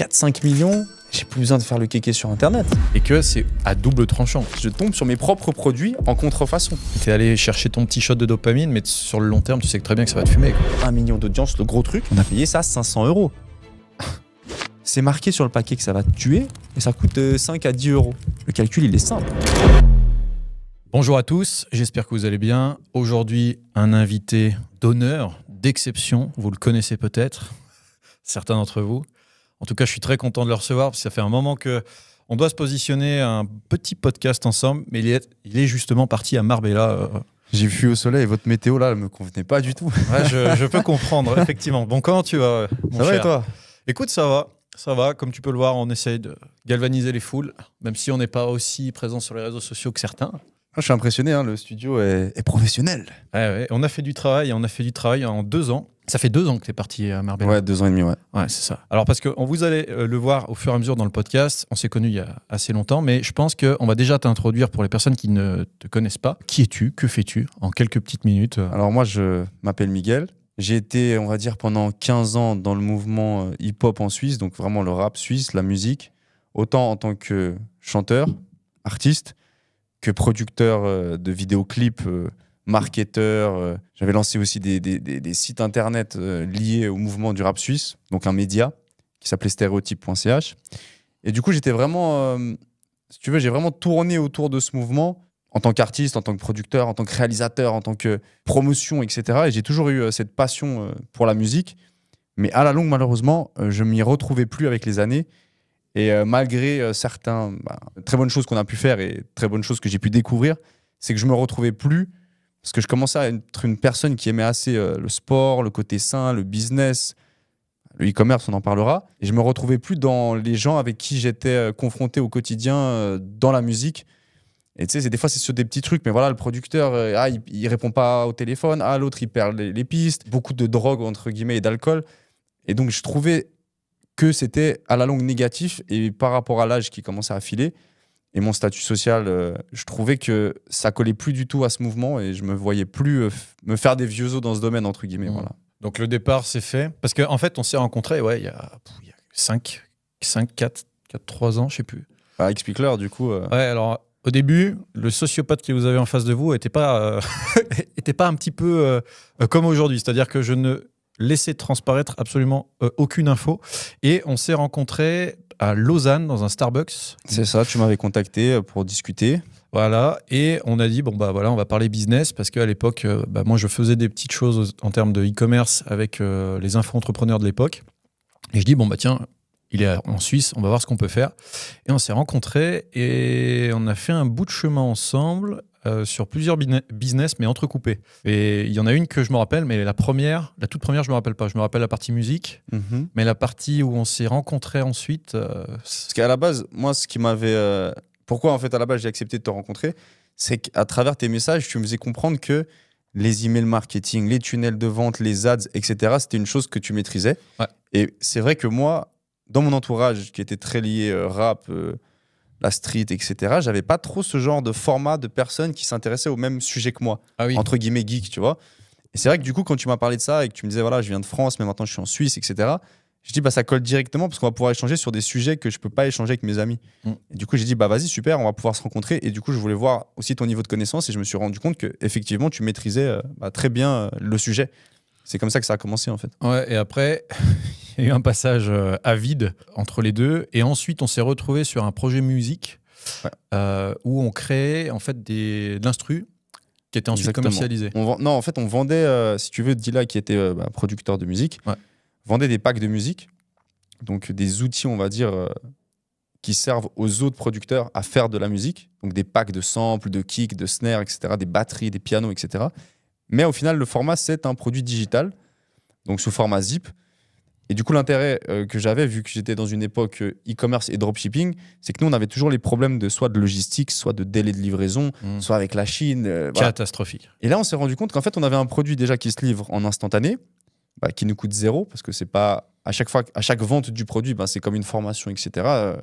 4-5 millions, j'ai plus besoin de faire le kéké sur internet. Et que c'est à double tranchant. Je tombe sur mes propres produits en contrefaçon. T'es allé chercher ton petit shot de dopamine, mais sur le long terme, tu sais que très bien que ça va te fumer, quoi. 1 million d'audience, le gros truc, on a payé ça 500 €. C'est marqué sur le paquet que ça va te tuer et ça coûte 5 à 10 €. Le calcul, il est simple. Bonjour à tous, j'espère que vous allez bien. Aujourd'hui, un invité d'honneur, d'exception. Vous le connaissez peut-être, certains d'entre vous. En tout cas, je suis très content de le recevoir parce que ça fait un moment qu'on doit se positionner un petit podcast ensemble, mais il est justement parti à Marbella. J'ai fui au soleil et votre météo là, elle me convenait pas du tout. Ouais, je peux comprendre, effectivement. Bon, comment tu vas, mon Ça va cher? et toi? Écoute, ça va. Comme tu peux le voir, on essaye de galvaniser les foules, même si on n'est pas aussi présent sur les réseaux sociaux que certains. Je suis impressionné, hein, le studio est professionnel. Ouais, on a fait du travail en 2 ans. Ça fait 2 ans que tu es parti à Marbella. Ouais, 2 ans et demi, ouais. Ouais, c'est ça. Alors, parce que vous allez le voir au fur et à mesure dans le podcast, on s'est connus il y a assez longtemps, mais je pense qu'on va déjà t'introduire pour les personnes qui ne te connaissent pas. Qui es-tu? Que fais-tu? En quelques petites minutes. Alors moi, je m'appelle Miguel. J'ai été, on va dire, pendant 15 ans dans le mouvement hip-hop en Suisse, donc vraiment le rap suisse, la musique, autant en tant que chanteur, artiste, que producteur de vidéoclips, marketeur. J'avais lancé aussi des sites internet liés au mouvement du rap suisse, donc un média qui s'appelait stéréotype.ch. Et du coup, j'étais vraiment, si tu veux, j'ai vraiment tourné autour de ce mouvement en tant qu'artiste, en tant que producteur, en tant que réalisateur, en tant que promotion, etc. Et j'ai toujours eu cette passion pour la musique. Mais à la longue, malheureusement, je m'y retrouvais plus avec les années. Et malgré certaines très bonnes choses qu'on a pu faire et très bonnes choses que j'ai pu découvrir, c'est que je me retrouvais plus parce que je commençais à être une personne qui aimait assez le sport, le côté sain, le business, le e-commerce, on en parlera. Et je me retrouvais plus dans les gens avec qui j'étais confronté au quotidien dans la musique. Et tu sais, des fois, c'est sur des petits trucs, mais voilà, le producteur, il répond pas au téléphone, l'autre, il perd les pistes, beaucoup de drogue, entre guillemets, et d'alcool. Et donc, je trouvais que c'était à la longue négatif, et par rapport à l'âge qui commençait à filer, et mon statut social, je trouvais que ça collait plus du tout à ce mouvement, et je me voyais plus me faire des vieux os dans ce domaine, entre guillemets, voilà. Donc, le départ, c'est fait. Parce qu'en fait, on s'est rencontrés, il y a 3 ans, je sais plus. Explique-leur, du coup. Ouais, alors... Au début, le sociopathe que vous avez en face de vous n'était pas un petit peu comme aujourd'hui. C'est-à-dire que je ne laissais transparaître absolument aucune info. Et on s'est rencontrés à Lausanne, dans un Starbucks. C'est ça, tu m'avais contacté pour discuter. Voilà, et on a dit, on va parler business, parce qu'à l'époque, moi, je faisais des petites choses en termes de e-commerce avec les info-entrepreneurs de l'époque. Et je dis, tiens... Il est en Suisse, on va voir ce qu'on peut faire. Et on s'est rencontrés et on a fait un bout de chemin ensemble sur plusieurs business, mais entrecoupés. Et il y en a une que je me rappelle, mais la toute première, je ne me rappelle pas. Je me rappelle la partie musique, mais la partie où on s'est rencontrés ensuite... Parce qu'à la base, moi, ce qui m'avait... Pourquoi, en fait, à la base, j'ai accepté de te rencontrer, c'est qu'à travers tes messages, tu me faisais comprendre que les emails marketing, les tunnels de vente, les ads, etc., c'était une chose que tu maîtrisais. Ouais. Et c'est vrai que moi... Dans mon entourage, qui était très lié rap, la street, etc., j'avais pas trop ce genre de format de personnes qui s'intéressaient au même sujet que moi, entre guillemets geek, tu vois. Et c'est vrai que du coup, quand tu m'as parlé de ça et que tu me disais, voilà, je viens de France, mais maintenant je suis en Suisse, etc., je dis, ça colle directement parce qu'on va pouvoir échanger sur des sujets que je peux pas échanger avec mes amis. Et du coup, j'ai dit, vas-y, super, on va pouvoir se rencontrer. Et du coup, je voulais voir aussi ton niveau de connaissance et je me suis rendu compte que effectivement, tu maîtrisais très bien le sujet. C'est comme ça que ça a commencé, en fait. Ouais, et après... Il y a eu un passage à vide entre les deux. Et ensuite, on s'est retrouvés sur un projet musique où on créait en fait de l'instru qui était ensuite commercialisé. Non, en fait, on vendait, si tu veux, Dila, qui était producteur de musique, vendait des packs de musique, donc des outils, on va dire, qui servent aux autres producteurs à faire de la musique. Donc des packs de samples, de kicks, de snares, etc., des batteries, des pianos, etc. Mais au final, le format, c'est un produit digital, donc sous format zip. Et du coup, l'intérêt que j'avais, vu que j'étais dans une époque e-commerce et dropshipping, c'est que nous, on avait toujours les problèmes soit de logistique, soit de délai de livraison, soit avec la Chine. Catastrophique. Et là, on s'est rendu compte qu'en fait, on avait un produit déjà qui se livre en instantané, qui nous coûte 0, parce que c'est pas à chaque vente du produit, c'est comme une formation, etc.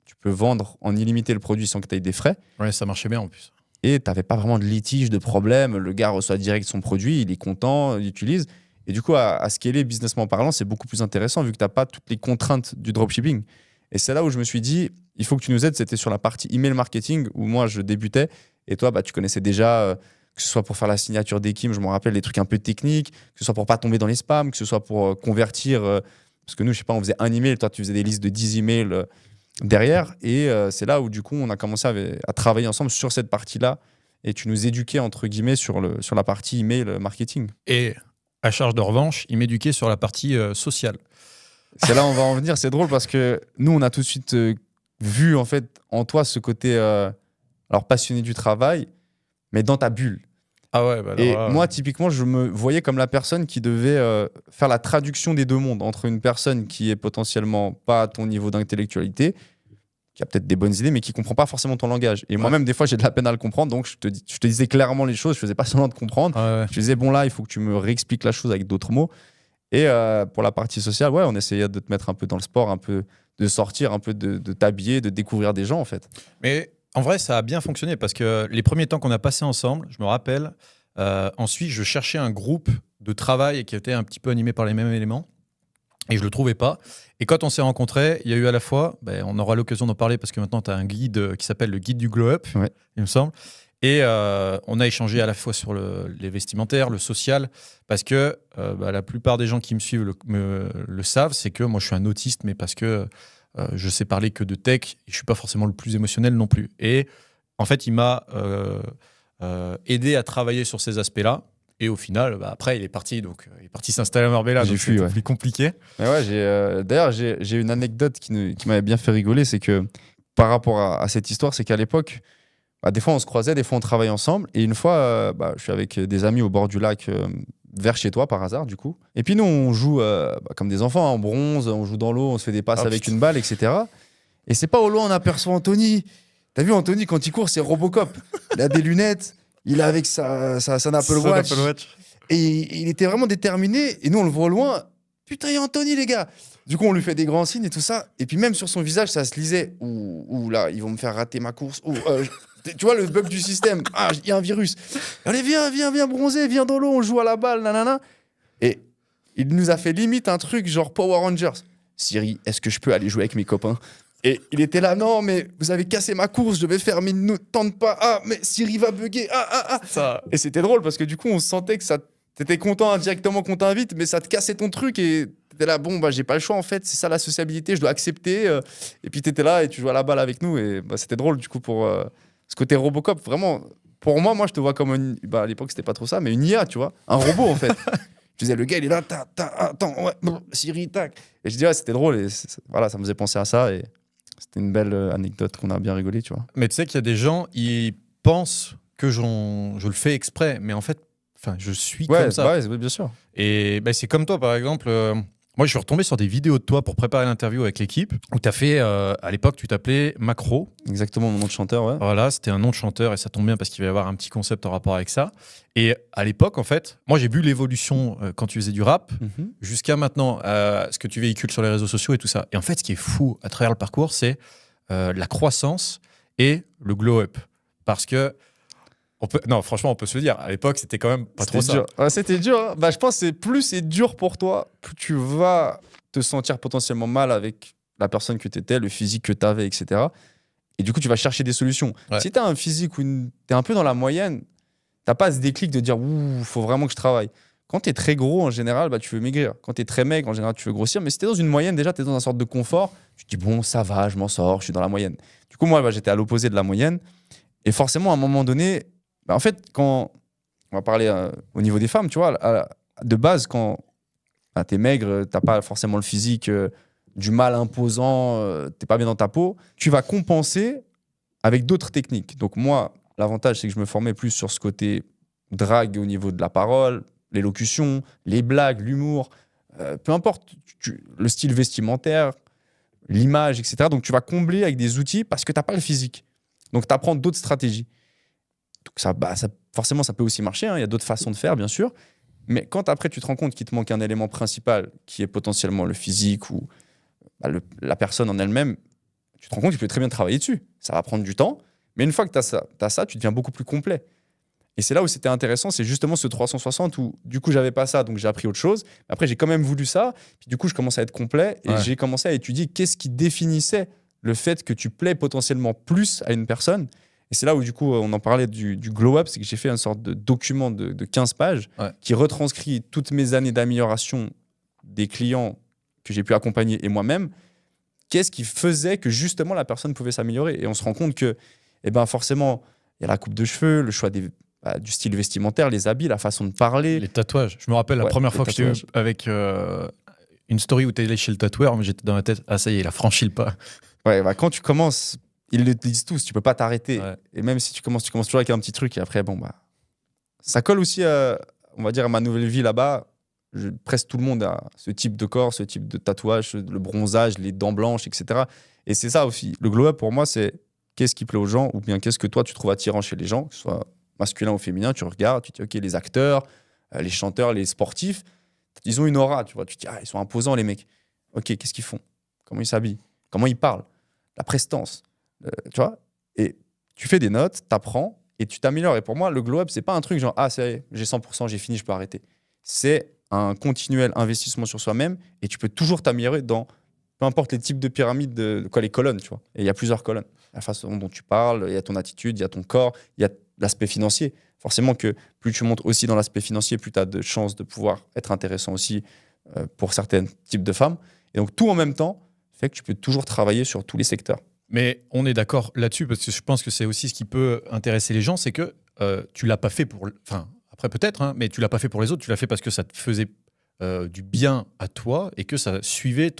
Tu peux vendre en illimité le produit sans que tu aies des frais. Ouais, ça marchait bien en plus. Et tu n'avais pas vraiment de litige, de problème. Le gars reçoit direct son produit, il est content, il utilise. Et du coup, à scaler businessment parlant, c'est beaucoup plus intéressant vu que tu n'as pas toutes les contraintes du dropshipping. Et c'est là où je me suis dit, il faut que tu nous aides. C'était sur la partie email marketing où moi, je débutais. Et toi, tu connaissais déjà, que ce soit pour faire la signature d'Ekim, je me rappelle, des trucs un peu techniques, que ce soit pour pas tomber dans les spams, que ce soit pour convertir. Parce que nous, je sais pas, on faisait un email, toi, tu faisais des listes de 10 emails derrière. Et c'est là où, du coup, on a commencé à travailler ensemble sur cette partie-là. Et tu nous éduquais, entre guillemets, sur la partie email marketing. Et à charge de revanche, il m'éduquait sur la partie sociale. C'est là où on va en venir. C'est drôle parce que nous, on a tout de suite vu en fait en toi ce côté alors passionné du travail, mais dans ta bulle. Ah ouais, bah alors, Et moi, typiquement, je me voyais comme la personne qui devait faire la traduction des deux mondes entre une personne qui est potentiellement pas à ton niveau d'intellectualité, qui a peut-être des bonnes idées, mais qui comprend pas forcément ton langage. Et moi-même, des fois, j'ai de la peine à le comprendre, donc je te disais clairement les choses, je faisais pas semblant de comprendre. ouais. Je disais, bon là, il faut que tu me réexpliques la chose avec d'autres mots. Et pour la partie sociale, ouais, on essayait de te mettre un peu dans le sport, un peu de sortir, un peu de t'habiller, de découvrir des gens, en fait. Mais en vrai, ça a bien fonctionné parce que les premiers temps qu'on a passé ensemble, je me rappelle, ensuite, je cherchais un groupe de travail qui était un petit peu animé par les mêmes éléments et je le trouvais pas. Et quand on s'est rencontrés, il y a eu à la fois, on aura l'occasion d'en parler parce que maintenant, tu as un guide qui s'appelle le guide du glow up, Ouais. il me semble. Et on a échangé à la fois sur les vestimentaires, le social, parce que la plupart des gens qui me suivent le savent, c'est que moi je suis un autiste, mais parce que je sais parler que de tech, et je suis pas forcément le plus émotionnel non plus. Et en fait, il m'a aidé à travailler sur ces aspects-là. Et au final, après, il est parti s'installer à Marbella, donc c'est plus compliqué. Mais ouais, d'ailleurs, j'ai une anecdote qui m'avait bien fait rigoler, c'est que par rapport à cette histoire, c'est qu'à l'époque, des fois on se croisait, des fois on travaillait ensemble. Et une fois, je suis avec des amis au bord du lac, vers chez toi par hasard, du coup. Et puis nous, on joue comme des enfants, en bronze, on joue dans l'eau, on se fait des passes avec une balle, etc. Et c'est pas au loin, on aperçoit Anthony. T'as vu Anthony, quand il court, c'est Robocop. Il a des lunettes, il est avec son Apple Watch. Et il était vraiment déterminé. Et nous, on le voit au loin. Putain, il y a Anthony, les gars. Du coup, on lui fait des grands signes et tout ça. Et puis même sur son visage, ça se lisait. Ouh là, ils vont me faire rater ma course. Tu vois le bug du système. Ah, il y a un virus. Allez, viens bronzer, viens dans l'eau, on joue à la balle, nanana. Et il nous a fait limite un truc genre Power Rangers. Siri, est-ce que je peux aller jouer avec mes copains? Et il était là, non, mais vous avez cassé ma course, je devais faire, mais ne tente pas. Ah, mais Siri va bugger. Ça. Et c'était drôle parce que du coup, on sentait que ça. T'étais content indirectement qu'on t'invite, mais ça te cassait ton truc et t'étais là, bon, j'ai pas le choix en fait, c'est ça la sociabilité, je dois accepter. Et puis t'étais là et tu jouais à la balle avec nous et c'était drôle du coup pour ce côté Robocop. Vraiment, pour moi, je te vois comme à l'époque, c'était pas trop ça, mais une IA, tu vois, un robot en fait. Je disais, le gars, il est là, attends, ouais, Siri, tac. Et je disais, c'était drôle et voilà, ça me faisait penser à ça et c'était une belle anecdote qu'on a bien rigolé, tu vois. Mais tu sais qu'il y a des gens, ils pensent que je le fais exprès, mais en fait, je suis comme ça. Ouais, bien sûr. Et c'est comme toi, par exemple. Moi, je suis retombé sur des vidéos de toi pour préparer l'interview avec l'équipe où tu as fait, à l'époque, tu t'appelais Macro. Exactement, mon nom de chanteur, ouais. Voilà, c'était un nom de chanteur et ça tombe bien parce qu'il va y avoir un petit concept en rapport avec ça. Et à l'époque, en fait, moi, j'ai vu l'évolution quand tu faisais du rap jusqu'à maintenant, ce que tu véhicules sur les réseaux sociaux et tout ça. Et en fait, ce qui est fou à travers le parcours, c'est la croissance et le glow-up. Parce que franchement, on peut se le dire. À l'époque, c'était quand même pas trop dur. ça. C'était dur. Hein. Je pense que plus c'est dur pour toi, plus tu vas te sentir potentiellement mal avec la personne que tu étais, le physique que tu avais, etc. Et du coup, tu vas chercher des solutions. Ouais. Si tu as un physique où tu es un peu dans la moyenne, tu pas ce déclic de dire « faut vraiment que je travaille ». Quand tu es très gros, en général, tu veux maigrir. Quand tu es très maigre, en général, tu veux grossir. Mais si tu es dans une moyenne, déjà, tu es dans une sorte de confort. Tu te dis « bon, ça va, je m'en sors, je suis dans la moyenne ». Du coup, moi, j'étais à l'opposé de la moyenne. Et forcément, à un moment donné, en fait, quand on va parler au niveau des femmes, tu vois, de base, quand t'es maigre, t'as pas forcément le physique du mal imposant, t'es pas bien dans ta peau, tu vas compenser avec d'autres techniques. Donc moi, l'avantage, c'est que je me formais plus sur ce côté drague au niveau de la parole, l'élocution, les blagues, l'humour, peu importe, le style vestimentaire, l'image, etc. Donc tu vas combler avec des outils parce que t'as pas le physique. Donc tu apprends d'autres stratégies. Donc forcément, ça peut aussi marcher. Il y a d'autres façons de faire, bien sûr. Mais quand après, tu te rends compte qu'il te manque un élément principal qui est potentiellement le physique ou la personne en elle-même, tu te rends compte que tu peux très bien travailler dessus. Ça va prendre du temps. Mais une fois que tu as ça, tu deviens beaucoup plus complet. Et c'est là où c'était intéressant, c'est justement ce 360 où du coup j'avais pas ça, donc j'ai appris autre chose. Après j'ai quand même voulu ça, puis du coup je commençais à être complet et j'ai commencé à étudier qu'est-ce qui définissait le fait que tu plais potentiellement plus à une personne. Et c'est là où du coup on en parlait du glow up, c'est que j'ai fait une sorte de document de 15 pages qui retranscrit toutes mes années d'amélioration des clients que j'ai pu accompagner et moi-même. Qu'est-ce qui faisait que justement la personne pouvait s'améliorer? Et on se rend compte que forcément, il y a la coupe de cheveux, le choix du style vestimentaire, les habits, la façon de parler. Les tatouages. Je me rappelle la première fois que j'étais avec une story où tu es allé chez le tatoueur, mais j'étais dans ma tête, ah ça y est, il a franchi le pas. Ouais, quand tu commences, ils le disent tous, tu peux pas t'arrêter. Ouais. Et même si tu commences toujours avec un petit truc et après, ça colle aussi, on va dire, à ma nouvelle vie là-bas. Presque tout le monde a ce type de corps, ce type de tatouage, le bronzage, les dents blanches, etc. Et c'est ça aussi. Le glow-up, pour moi, c'est qu'est-ce qui plaît aux gens ou bien qu'est-ce que toi, tu trouves attirant chez les gens, que ce soit masculin ou féminin. Tu regardes, tu te dis, OK, les acteurs, les chanteurs, les sportifs, ils ont une aura, tu vois. Tu te dis, ils sont imposants, les mecs. OK, qu'est-ce qu'ils font? Comment ils s'habillent? Comment ils parlent? La prestance, tu vois. Et tu fais des notes, tu apprends et tu t'améliores. Et pour moi, le glow-up, c'est pas un truc genre, ça y est, j'ai 100%, j'ai fini, je peux arrêter. C'est un continuel investissement sur soi-même et tu peux toujours t'améliorer dans peu importe les types de pyramides, les colonnes, tu vois. Et il y a plusieurs colonnes. La façon dont tu parles, il y a ton attitude, il y a ton corps, il y a l'aspect financier. Forcément que plus tu montes aussi dans l'aspect financier, plus tu as de chances de pouvoir être intéressant aussi pour certains types de femmes. Et donc tout en même temps fait que tu peux toujours travailler sur tous les secteurs. Mais on est d'accord là-dessus parce que je pense que c'est aussi ce qui peut intéresser les gens, c'est que tu l'as pas fait pour... Enfin, après peut-être, hein, mais tu l'as pas fait pour les autres, tu l'as fait parce que ça te faisait du bien à toi et que ça suivait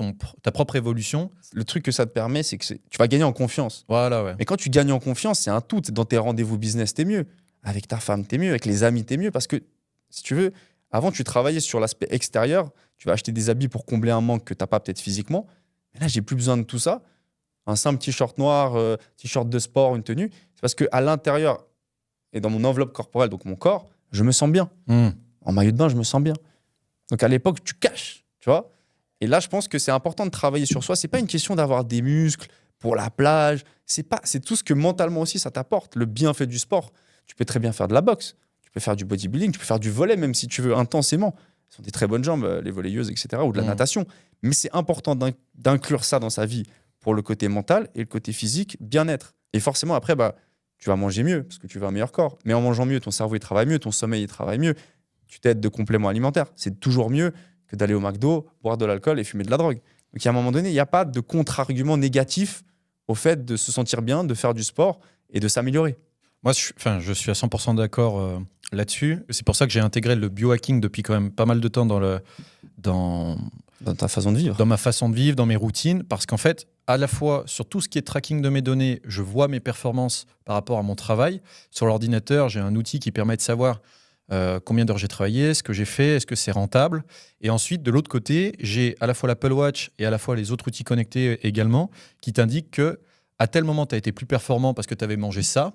ta propre évolution. Le truc que ça te permet, c'est que tu vas gagner en confiance. Voilà, ouais. Mais quand tu gagnes en confiance, c'est un tout. Dans tes rendez-vous business, t'es mieux. Avec ta femme, t'es mieux. Avec les amis, t'es mieux. Parce que, si tu veux, avant, tu travaillais sur l'aspect extérieur. Tu vas acheter des habits pour combler un manque que t'as pas peut-être physiquement. Mais là, j'ai plus besoin de tout ça. Un simple t-shirt noir, t-shirt de sport, une tenue. C'est parce qu'à l'intérieur et dans mon enveloppe corporelle, donc mon corps, je me sens bien. En maillot de bain, je me sens bien. Donc à l'époque, tu caches, tu vois. Et là, je pense que c'est important de travailler sur soi. C'est pas une question d'avoir des muscles pour la plage. C'est tout ce que mentalement aussi ça t'apporte. Le bienfait du sport. Tu peux très bien faire de la boxe. Tu peux faire du bodybuilding. Tu peux faire du volley, même si tu veux intensément. Ce sont des très bonnes jambes, les volleyeuses, etc. Ou de la natation. Mais c'est important d'inclure ça dans sa vie pour le côté mental et le côté physique, bien-être. Et forcément, après, tu vas manger mieux parce que tu veux un meilleur corps. Mais en mangeant mieux, ton cerveau il travaille mieux, ton sommeil il travaille mieux. Tu t'aides de compléments alimentaires. C'est toujours mieux que d'aller au McDo, boire de l'alcool et fumer de la drogue. Donc, à un moment donné, il n'y a pas de contre-argument négatif au fait de se sentir bien, de faire du sport et de s'améliorer. Moi, je suis à 100% d'accord là-dessus. C'est pour ça que j'ai intégré le biohacking depuis quand même pas mal de temps dans ta façon de vivre. Dans ma façon de vivre, dans mes routines. Parce qu'en fait, à la fois, sur tout ce qui est tracking de mes données, je vois mes performances par rapport à mon travail. Sur l'ordinateur, j'ai un outil qui permet de savoir combien d'heures j'ai travaillé, ce que j'ai fait, est-ce que c'est rentable. Et ensuite, de l'autre côté, j'ai à la fois l'Apple Watch et à la fois les autres outils connectés également qui t'indiquent que à tel moment, tu as été plus performant parce que tu avais mangé ça.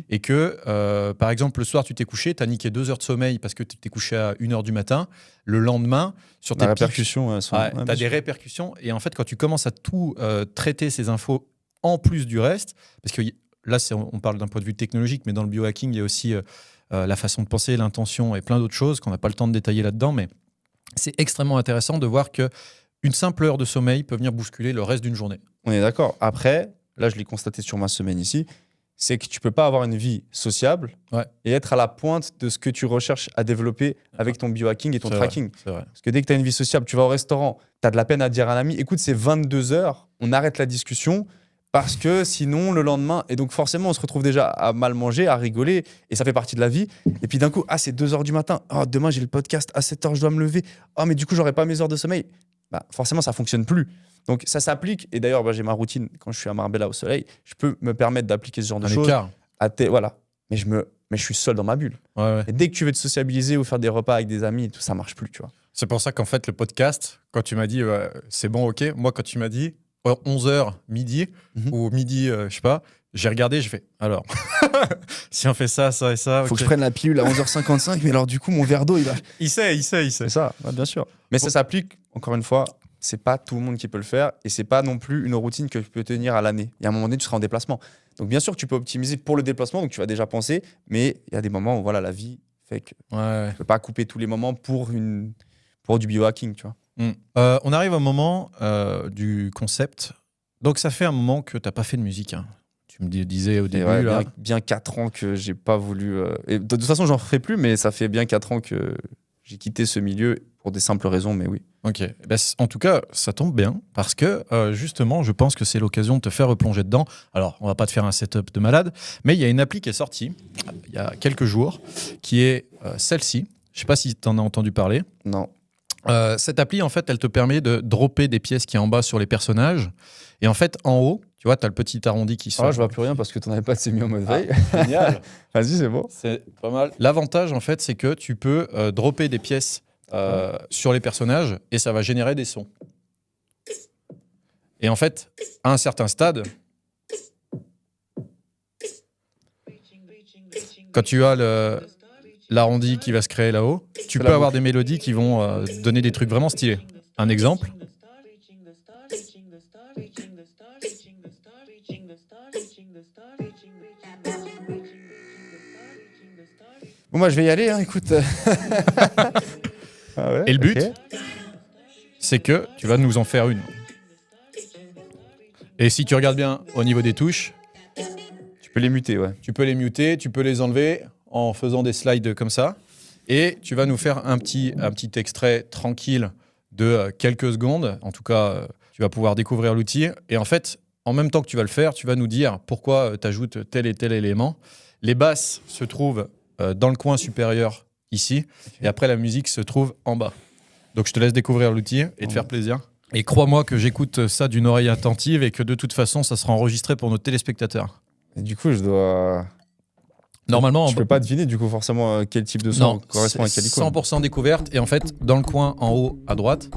Et que, par exemple, le soir, tu t'es couché, tu as niqué 2 heures de sommeil parce que tu t'es couché à 1h du matin. Le lendemain, sur tes répercussions, tu as des répercussions. Et en fait, quand tu commences à tout traiter ces infos en plus du reste, parce que là, on parle d'un point de vue technologique, mais dans le biohacking, il y a aussi la façon de penser, l'intention et plein d'autres choses qu'on n'a pas le temps de détailler là-dedans. Mais c'est extrêmement intéressant de voir qu'une simple heure de sommeil peut venir bousculer le reste d'une journée. On est d'accord. Après, là, je l'ai constaté sur ma semaine ici, c'est que tu peux pas avoir une vie sociable et être à la pointe de ce que tu recherches à développer avec ton biohacking et ton tracking. C'est vrai. Parce que dès que tu as une vie sociable, tu vas au restaurant, tu as de la peine à dire à un ami, écoute, c'est 22 heures, on arrête la discussion parce que sinon, le lendemain... Et donc forcément, on se retrouve déjà à mal manger, à rigoler, et ça fait partie de la vie. Et puis d'un coup, c'est 2 heures du matin, demain j'ai le podcast, à 7 heures je dois me lever, mais du coup, j'aurai pas mes heures de sommeil. Forcément, ça fonctionne plus. Donc ça s'applique, et d'ailleurs j'ai ma routine quand je suis à Marbella au soleil, je peux me permettre d'appliquer ce genre de choses. Voilà. Mais je suis seul dans ma bulle. Ouais. Et dès que tu veux te sociabiliser ou faire des repas avec des amis, tout ça marche plus, tu vois. C'est pour ça qu'en fait le podcast, quand tu m'as dit c'est bon, ok, moi quand tu m'as dit 11h midi ou midi, je sais pas, j'ai regardé, je fais alors si on fait ça et ça, faut que je prenne la pilule à 11h55, mais alors du coup mon verre d'eau il va. Il sait. C'est ça, bien sûr. Mais ça s'applique encore une fois c'est pas tout le monde qui peut le faire et c'est pas non plus une routine que tu peux tenir à l'année. Il y a un moment donné, tu seras en déplacement. Donc bien sûr que tu peux optimiser pour le déplacement, donc tu vas déjà penser, mais il y a des moments où voilà, la vie fait que tu peux pas couper tous les moments pour du biohacking, tu vois. On arrive au moment du concept. Donc ça fait un moment que tu n'as pas fait de musique. Hein. Tu me disais au début. Ouais, là. bien 4 ans que j'ai pas voulu. Et de toute façon, j'en ferai plus, mais ça fait bien 4 ans que j'ai quitté ce milieu pour des simples raisons, mais oui. Ok. Ben, en tout cas, ça tombe bien parce que justement, je pense que c'est l'occasion de te faire replonger dedans. Alors, on va pas te faire un setup de malade, mais il y a une appli qui est sortie il y a quelques jours qui est celle-ci. Je sais pas si tu en as entendu parler. Non. Cette appli, en fait, elle te permet de dropper des pièces qui est en bas sur les personnages. Et en fait, en haut, tu vois, tu as le petit arrondi qui sort. Ah, je vois plus rien parce que tu n'en avais pas, c'est mis en mode veille. Génial. Vas-y, c'est bon. C'est pas mal. L'avantage, en fait, c'est que tu peux dropper des pièces sur les personnages et ça va générer des sons. Et en fait, à un certain stade, quand tu as l'arrondi qui va se créer là-haut, tu peux avoir des mélodies qui vont donner des trucs vraiment stylés. Un exemple. Bon, moi, je vais y aller, hein, écoute. Ah ouais, et le but, c'est que tu vas nous en faire une. Et si tu regardes bien au niveau des touches, tu peux les muter, ouais. Tu peux les muter, tu peux les enlever en faisant des slides comme ça. Et tu vas nous faire un petit extrait tranquille de quelques secondes. En tout cas, tu vas pouvoir découvrir l'outil. Et en fait, en même temps que tu vas le faire, tu vas nous dire pourquoi tu ajoutes tel et tel élément. Les basses se trouvent dans le coin supérieur ici. Okay. Et après, la musique se trouve en bas. Donc, je te laisse découvrir l'outil et te faire plaisir. Et crois-moi que j'écoute ça d'une oreille attentive et que de toute façon, ça sera enregistré pour nos téléspectateurs. Et du coup, je dois... Normalement, je peux pas deviner du coup forcément quel type de son correspond à quelle icône. 100% découverte. Et en fait, dans le coin en haut à droite...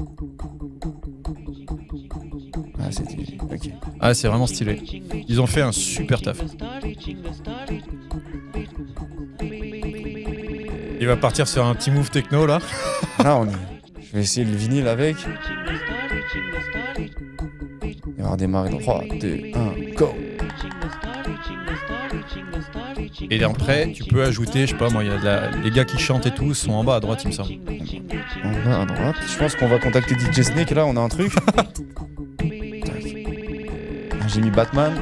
Ah, c'est stylé. Okay. Ah, c'est vraiment stylé. Ils ont fait un super taf. Il va partir sur un petit move techno là. Là, je vais essayer le vinyle avec. Il va redémarrer dans 3, 2, 1, go! Et après, tu peux ajouter, je sais pas moi, il y a les gars qui chantent et tout sont en bas à droite, il me semble. En bas à droite. Je pense qu'on va contacter DJ Snake là, on a un truc. J'ai mis Batman.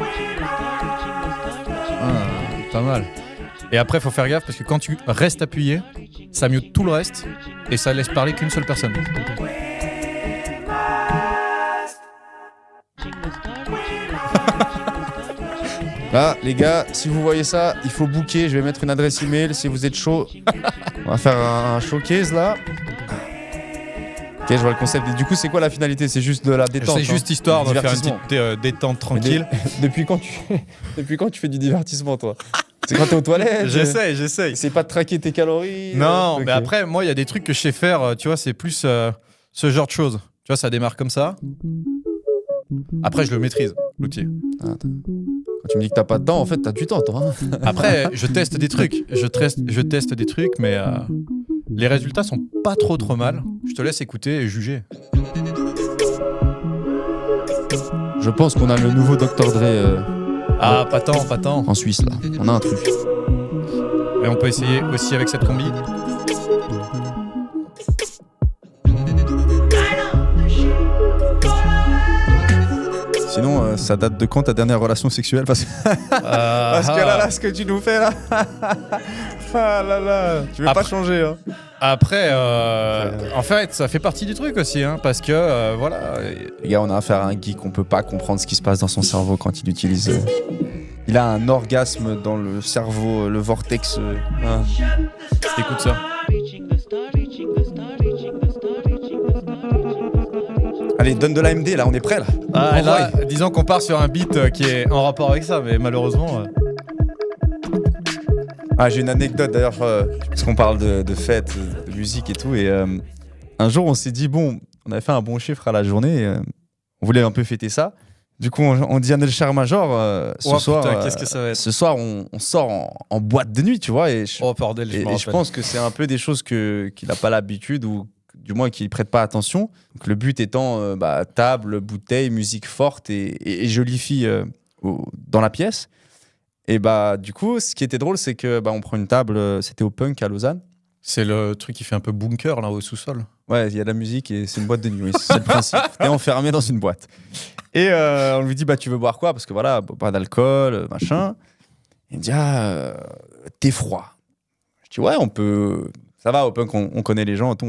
Ah, pas mal. Et après, il faut faire gaffe parce que quand tu restes appuyé, ça mute tout le reste et ça laisse parler qu'une seule personne. Là, les gars, si vous voyez ça, il faut booker. Je vais mettre une adresse email si vous êtes chaud. On va faire un showcase là. Ok, je vois le concept. Et du coup, c'est quoi la finalité? C'est juste de la détente. C'est juste histoire de faire une petite détente tranquille. Depuis quand tu fais du divertissement, toi? C'est quand t'es aux toilettes? J'essaye. C'est pas de traquer tes calories? Non, mais après, moi, il y a des trucs que je sais faire. Tu vois, c'est plus ce genre de choses. Tu vois, ça démarre comme ça. Après, je le maîtrise, l'outil. Quand tu me dis que t'as pas de temps, en fait, t'as du temps, toi. Après, je teste des trucs. Je teste des trucs, mais les résultats sont pas trop mal. Je te laisse écouter et juger. Je pense qu'on a le nouveau Dr Dre. Pas tant. En Suisse, là. On a un truc. Et on peut essayer aussi avec cette combi. Sinon, ça date de quand ta dernière relation sexuelle? Parce que là, ce que tu nous fais là, ah là là, tu veux pas changer. Hein. Après, en fait, ça fait partie du truc aussi, hein, parce que voilà. Les gars, on a affaire à un geek, on peut pas comprendre ce qui se passe dans son cerveau quand il utilise. Il a un orgasme dans le cerveau, le vortex. Écoute ça. Allez, donne de l'AMD là, on est prêt là. Là, disons qu'on part sur un beat qui est en rapport avec ça, mais malheureusement. J'ai une anecdote d'ailleurs, parce qu'on parle de fêtes, de musique et tout. Et un jour, on s'est dit, bon, on avait fait un bon chiffre à la journée, on voulait un peu fêter ça. Du coup, on dit à Nelcher Major, ce soir, putain, qu'est-ce que ça va être? Ce soir, on sort en boîte de nuit, tu vois. Et bordel, je pense que c'est un peu des choses qu'il n'a pas l'habitude ou du moins qui ne prêtent pas attention. Donc, le but étant table, bouteille, musique forte et jolie fille dans la pièce. Et du coup, ce qui était drôle, c'est que on prend une table, c'était au Punk à Lausanne. C'est le truc qui fait un peu bunker là au sous-sol. Ouais, il y a de la musique et c'est une boîte de nuit. C'est le principe. T'es enfermé dans une boîte. Et on lui dit tu veux boire quoi? Parce que voilà, pas d'alcool, machin. Il me dit thé froid. Je dis ouais, on peut. Ça va, au Punk, on connaît les gens, et tout,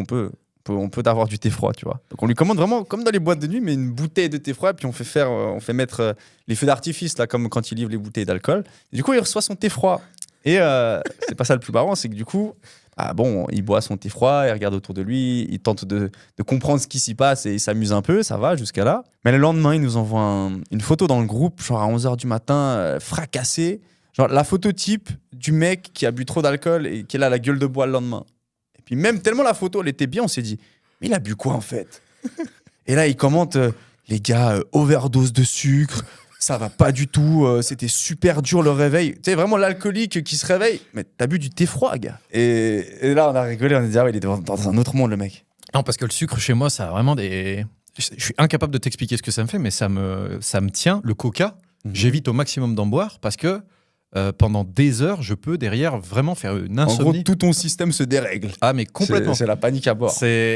on peut avoir du thé froid, tu vois. Donc on lui commande vraiment comme dans les boîtes de nuit, mais une bouteille de thé froid, et puis on fait mettre les feux d'artifice là, comme quand il livre les bouteilles d'alcool. Et du coup, il reçoit son thé froid. Et c'est pas ça le plus marrant, c'est que du coup, il boit son thé froid, il regarde autour de lui, il tente de comprendre ce qui s'y passe et il s'amuse un peu, ça va jusqu'à là. Mais le lendemain, il nous envoie une photo dans le groupe, genre à 11h du matin, fracassé. Genre la photo type du mec qui a bu trop d'alcool et qui a la gueule de bois le lendemain. Et puis même tellement la photo, elle était bien, on s'est dit, mais il a bu quoi en fait? Et là, il commente, les gars, overdose de sucre, ça va pas du tout, c'était super dur le réveil. Tu sais, vraiment l'alcoolique qui se réveille, mais t'as bu du thé froid, gars. Et là, on a rigolé, on a dit, il est dans un autre monde, le mec. Non, parce que le sucre chez moi, ça a vraiment des... Je suis incapable de t'expliquer ce que ça me fait, mais ça me tient. Le coca, j'évite au maximum d'en boire parce que pendant des heures, je peux derrière vraiment faire une insomnie. En gros, tout ton système se dérègle. Ah, mais complètement. C'est la panique à bord.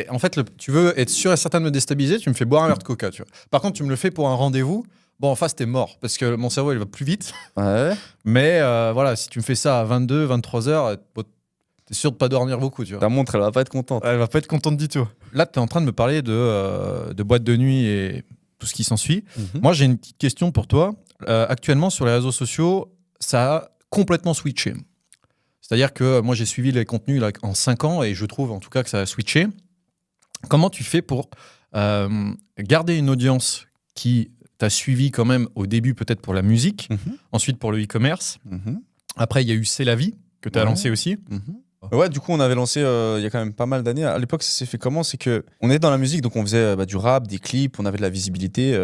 En fait, tu veux être sûr et certain de me déstabiliser, tu me fais boire un verre de coca, tu vois. Par contre, tu me le fais pour un rendez-vous, en face, t'es mort parce que mon cerveau, il va plus vite. Ouais. Mais voilà, si tu me fais ça à 22, 23 heures, t'es sûr de pas dormir beaucoup, tu vois. Ta montre, elle va pas être contente. Elle va pas être contente du tout. Là, t'es en train de me parler de boîte de nuit et tout ce qui s'ensuit. Moi, j'ai une petite question pour toi. Actuellement, sur les réseaux sociaux, ça a complètement switché. C'est-à-dire que moi, j'ai suivi les contenus là, en 5 ans et je trouve en tout cas que ça a switché. Comment tu fais pour garder une audience qui t'a suivi quand même au début peut-être pour la musique, ensuite pour le e-commerce. Après, il y a eu C'est la vie que tu as lancé aussi. Ouais, du coup, on avait lancé il y a quand même pas mal d'années. À l'époque, ça s'est fait comment? C'est que on est dans la musique, donc on faisait du rap, des clips, on avait de la visibilité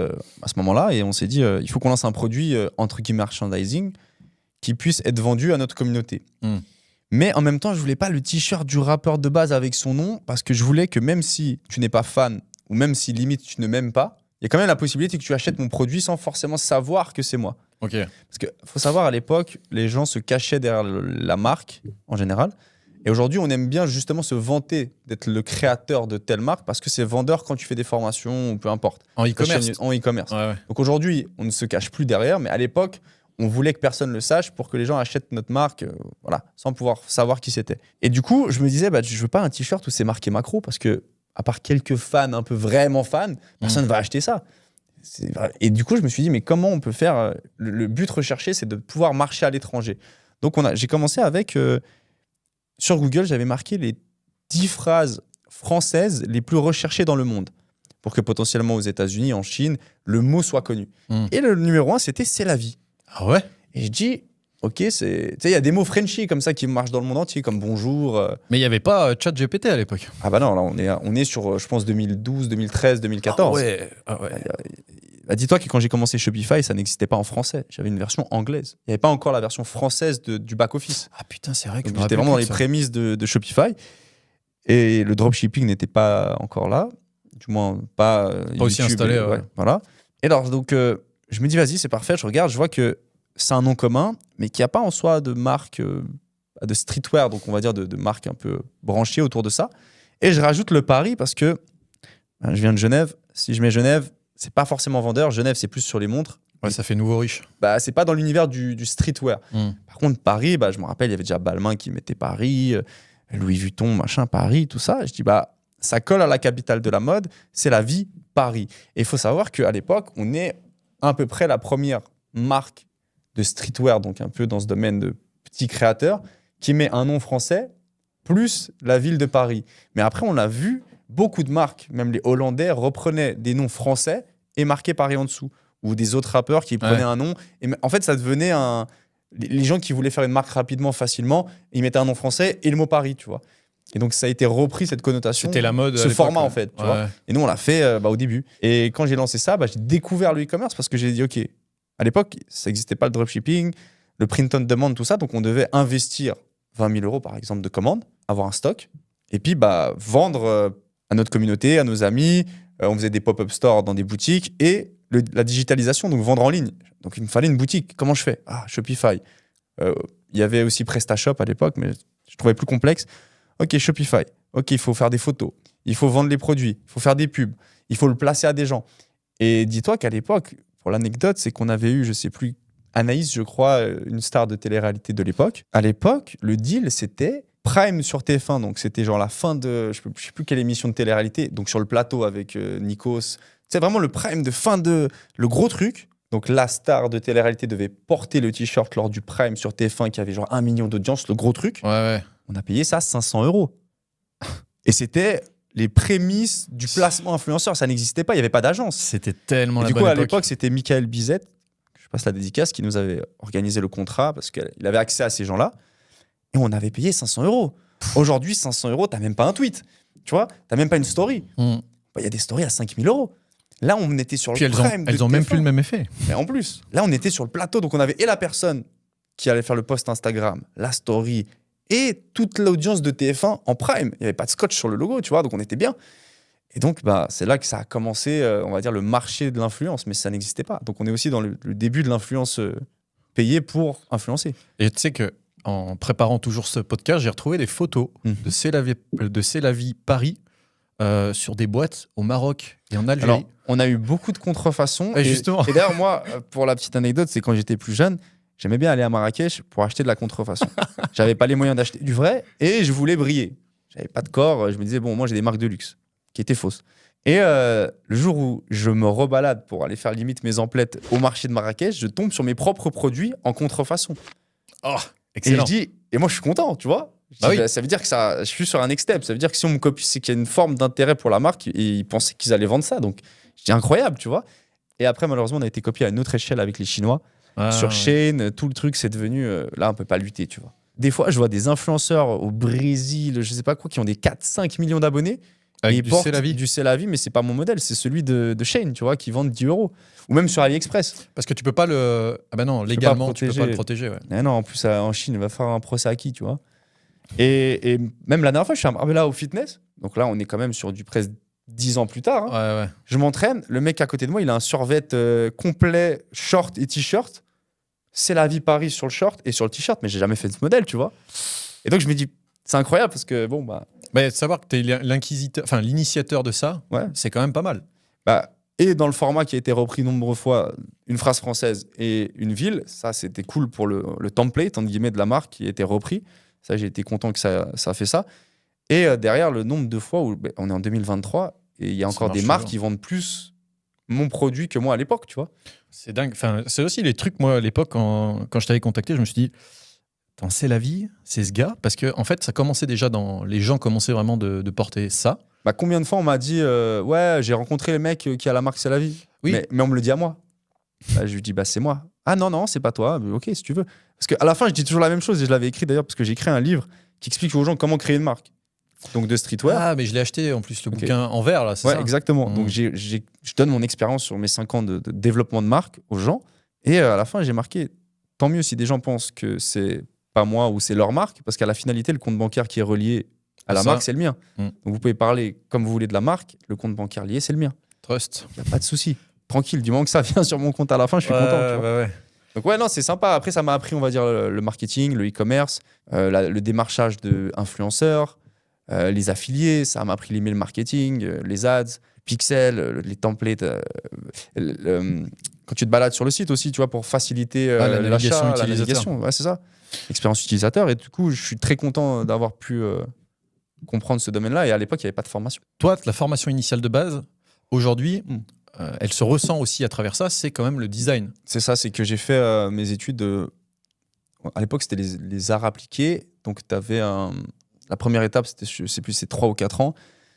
à ce moment-là, et on s'est dit il faut qu'on lance un produit entre guillemets merchandising qui puisse être vendu à notre communauté. Mais en même temps, je voulais pas le t-shirt du rappeur de base avec son nom, parce que je voulais que même si tu n'es pas fan, ou même si limite tu ne m'aimes pas, il y a quand même la possibilité que tu achètes mon produit sans forcément savoir que c'est moi. Ok. Parce qu'il faut savoir, à l'époque, les gens se cachaient derrière la marque, en général. Et aujourd'hui, on aime bien justement se vanter d'être le créateur de telle marque parce que c'est vendeur quand tu fais des formations ou peu importe. En e-commerce. En e-commerce. Ouais. Donc aujourd'hui, on ne se cache plus derrière, mais à l'époque, on voulait que personne ne le sache pour que les gens achètent notre marque sans pouvoir savoir qui c'était. Et du coup, je me disais, je veux pas un t-shirt où c'est marqué Macro parce que, à part quelques fans un peu vraiment fans, personne ne va acheter ça. Et du coup, je me suis dit, mais comment on peut faire le but recherché, c'est de pouvoir marcher à l'étranger. Donc j'ai commencé avec... sur Google, j'avais marqué les 10 phrases françaises les plus recherchées dans le monde pour que potentiellement aux États-Unis, en Chine, le mot soit connu. Et le numéro 1, c'était « c'est la vie ». Ah ouais? Et je dis, ok, il y a des mots Frenchy comme ça qui marchent dans le monde entier, comme bonjour. Mais il n'y avait pas ChatGPT à l'époque. Ah bah non, là on est sur, je pense, 2012, 2013, 2014. Ah ouais. Dis-toi que quand j'ai commencé Shopify, ça n'existait pas en français. J'avais une version anglaise. Il n'y avait pas encore la version française du back-office. Ah putain, c'est vrai que j'étais vraiment dans les prémices de Shopify. Et le dropshipping n'était pas encore là. Du moins, pas aussi installé. Voilà. Et alors, donc, je me dis, vas-y, c'est parfait. Je regarde, je vois que c'est un nom commun, mais qu'il n'y a pas en soi de marque de streetwear, donc on va dire de marque un peu branchée autour de ça. Et je rajoute le pari parce que je viens de Genève. Si je mets Genève, c'est pas forcément vendeur. Genève, c'est plus sur les montres. Ouais, ça fait nouveau riche. C'est pas dans l'univers du streetwear. Par contre, Paris, je me rappelle, il y avait déjà Balmain qui mettait Paris, Louis Vuitton, machin, Paris, tout ça. Je dis, ça colle à la capitale de la mode, c'est la vie, Paris. Et il faut savoir qu'à l'époque, on est à peu près la première marque de streetwear, donc un peu dans ce domaine de petits créateurs, qui met un nom français plus la ville de Paris. Mais après, on l'a vu, beaucoup de marques, même les Hollandais, reprenaient des noms français et marquaient Paris en dessous. Ou des autres rappeurs qui prenaient un nom. Et en fait, ça devenait les gens qui voulaient faire une marque rapidement, facilement, ils mettaient un nom français et le mot Paris, tu vois. Et donc, ça a été repris, cette connotation. C'était la mode. Ce format, en fait. Tu vois. Et nous, on l'a fait au début. Et quand j'ai lancé ça, j'ai découvert le e-commerce parce que j'ai dit, OK, à l'époque, ça n'existait pas le dropshipping, le print on demand, tout ça. Donc, on devait investir 20 000 euros, par exemple, de commande, avoir un stock, et puis vendre à notre communauté, à nos amis. On faisait des pop-up stores dans des boutiques et la digitalisation, donc vendre en ligne. Donc, il me fallait une boutique. Comment je fais? Ah, Shopify. Il y avait aussi PrestaShop à l'époque, mais je trouvais plus complexe. OK, Shopify. OK, il faut faire des photos. Il faut vendre les produits. Il faut faire des pubs. Il faut le placer à des gens. Et dis-toi qu'à l'époque, pour l'anecdote, c'est qu'on avait eu, je sais plus, Anaïs, je crois, une star de télé-réalité de l'époque. À l'époque, le deal, c'était Prime sur TF1. Donc, c'était genre la fin de... Je ne sais plus quelle émission de télé-réalité. Donc, sur le plateau avec Nikos. C'est vraiment le Prime de fin de... Le gros truc. Donc, la star de télé-réalité devait porter le t-shirt lors du Prime sur TF1 qui avait genre 1 million d'audience. Le gros truc. Ouais. On a payé ça 500 €. Et c'était les prémices du placement influenceur. Ça n'existait pas. Il n'y avait pas d'agence. C'était tellement Et la du bonne coup, à époque. l'époque, c'était Michael Bizet, je passe la dédicace, qui nous avait organisé le contrat parce qu'il avait accès à ces gens-là. Et on avait payé 500 €. Aujourd'hui, 500 €, t'as même pas un tweet. Tu vois, t'as même pas une story. Il y a des stories à 5 000 €. Là, on était sur Puis le prime de elles ont même TF1. plus le même effet. Mais en plus, là, on était sur le plateau. Donc, on avait et la personne qui allait faire le post Instagram, la story, et toute l'audience de TF1 en prime. Il n'y avait pas de scotch sur le logo, tu vois, donc on était bien. Et donc, c'est là que ça a commencé, on va dire, le marché de l'influence, mais ça n'existait pas. Donc, on est aussi dans le début de l'influence payée pour influencer. Et tu sais que en préparant toujours ce podcast, j'ai retrouvé des photos de C'est la vie Paris sur des boîtes au Maroc et en Algérie. Alors, on a eu beaucoup de contrefaçons. Et justement. Et d'ailleurs, moi, pour la petite anecdote, c'est quand j'étais plus jeune, j'aimais bien aller à Marrakech pour acheter de la contrefaçon. J'avais pas les moyens d'acheter du vrai et je voulais briller. J'avais pas de corps. Je me disais, bon, moi, j'ai des marques de luxe qui étaient fausses. Et le jour où je me rebalade pour aller faire limite mes emplettes au marché de Marrakech, je tombe sur mes propres produits en contrefaçon. Oh, Et excellent. je dis, et moi, je suis content, tu vois. Bah oui. Ça veut dire que je suis sur un next step. Ça veut dire que si on me copie, c'est qu'il y a une forme d'intérêt pour la marque et ils pensaient qu'ils allaient vendre ça. Donc, je dis incroyable, tu vois. Et après, malheureusement, on a été copié à une autre échelle avec les Chinois. Sur Shein, tout le truc, c'est devenu... là, on peut pas lutter, tu vois. Des fois, je vois des influenceurs au Brésil, je sais pas quoi, qui ont des 4-5 millions d'abonnés. Avec Et du portent C'est la vie. du C'est la vie, mais c'est pas mon modèle. C'est celui de Shein, tu vois, qui vendent 10 €. Ou même sur AliExpress. Parce que tu peux pas le... Ah ben non, légalement, tu peux pas le protéger. Ouais. Mais non, en plus, en Chine, il va faire un procès à qui, tu vois. Et même la dernière fois, je suis là au fitness. Donc là, on est quand même sur du presque 10 ans plus tard. Hein. Ouais. Je m'entraîne. Le mec à côté de moi, il a un survêt complet, short et t-shirt. C'est la vie Paris sur le short et sur le t-shirt. Mais j'ai jamais fait ce modèle, tu vois. Et donc, je me dis, c'est incroyable parce que, bon, bah. Mais savoir que tu es l'initiateur de ça, Ouais. c'est quand même pas mal. Et dans le format qui a été repris nombreuses fois, une phrase française et une ville, ça c'était cool pour le template entre guillemets de la marque qui a été repris. Ça, j'ai été content que ça a fait ça. Et derrière, le nombre de fois où on est en 2023 et il y a encore des marques qui vendent plus mon produit que moi à l'époque, tu vois. C'est dingue. Enfin, c'est aussi les trucs, moi à l'époque, quand je t'avais contacté, je me suis dit, attends, C'est la vie, c'est ce gars. Parce que en fait, ça commençait déjà les gens commençaient vraiment de porter ça. Combien de fois on m'a dit ouais, j'ai rencontré le mec qui a la marque C'est la vie. Oui. Mais on me le dit à moi. Je lui dis c'est moi. Ah non, c'est pas toi. Mais ok, si tu veux. Parce qu'à la fin, je dis toujours la même chose et je l'avais écrit d'ailleurs parce que j'ai écrit un livre qui explique aux gens comment créer une marque. Donc de streetwear. Ah, mais je l'ai acheté en plus, le bouquin en vert là, c'est Ouais, ça. exactement. Donc je donne mon expérience sur mes 5 ans de développement de marque aux gens et à la fin, j'ai marqué tant mieux si des gens pensent que c'est pas moi ou c'est leur marque parce qu'à la finalité, le compte bancaire qui est relié à la marque, c'est le mien. Donc vous pouvez parler comme vous voulez de la marque, le compte bancaire lié, c'est le mien. Trust. Il n'y a pas de souci. Tranquille, du moment que ça vient sur mon compte à la fin, je suis content. Tu vois. Ouais. Donc ouais, non, c'est sympa. Après, ça m'a appris, on va dire, le marketing, le e-commerce, le démarchage d'influenceurs, les affiliés, ça m'a appris l'email marketing, les ads, Pixel, les templates. Quand tu te balades sur le site aussi, tu vois, pour faciliter la navigation l'achat, la utilisateur. navigation. Ouais, c'est ça. L'expérience utilisateur. Et du coup, je suis très content d'avoir pu comprendre ce domaine-là. Et à l'époque, il n'y avait pas de formation. Toi, la formation initiale de base, aujourd'hui, elle se ressent aussi à travers ça, c'est quand même le design. C'est ça, c'est que j'ai fait mes études. À l'époque, c'était les arts appliqués. Donc, tu avais la première étape, c'était, je sais plus, c'est 3 ou 4 ans.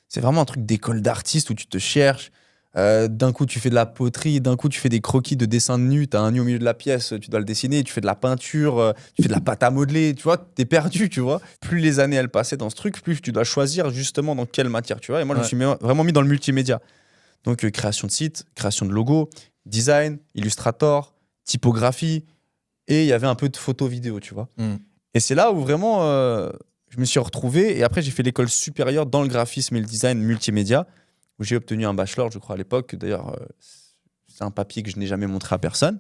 C'est vraiment un truc d'école d'artiste où tu te cherches. D'un coup, tu fais de la poterie. D'un coup, tu fais des croquis de dessin de nu. Tu as un nu au milieu de la pièce, tu dois le dessiner. Tu fais de la peinture, tu fais de la pâte à modeler. Tu vois, tu es perdu, tu vois. Plus les années, elles passaient dans ce truc, plus tu dois choisir justement dans quelle matière, tu vois. Et moi, je me suis vraiment mis dans le multimédia. Donc, création de site, création de logo, design, Illustrator, typographie. Et il y avait un peu de photo vidéo, tu vois. Et c'est là où vraiment je me suis retrouvé et après j'ai fait l'école supérieure dans le graphisme et le design multimédia où j'ai obtenu un bachelor, je crois à l'époque. D'ailleurs, c'est un papier que je n'ai jamais montré à personne.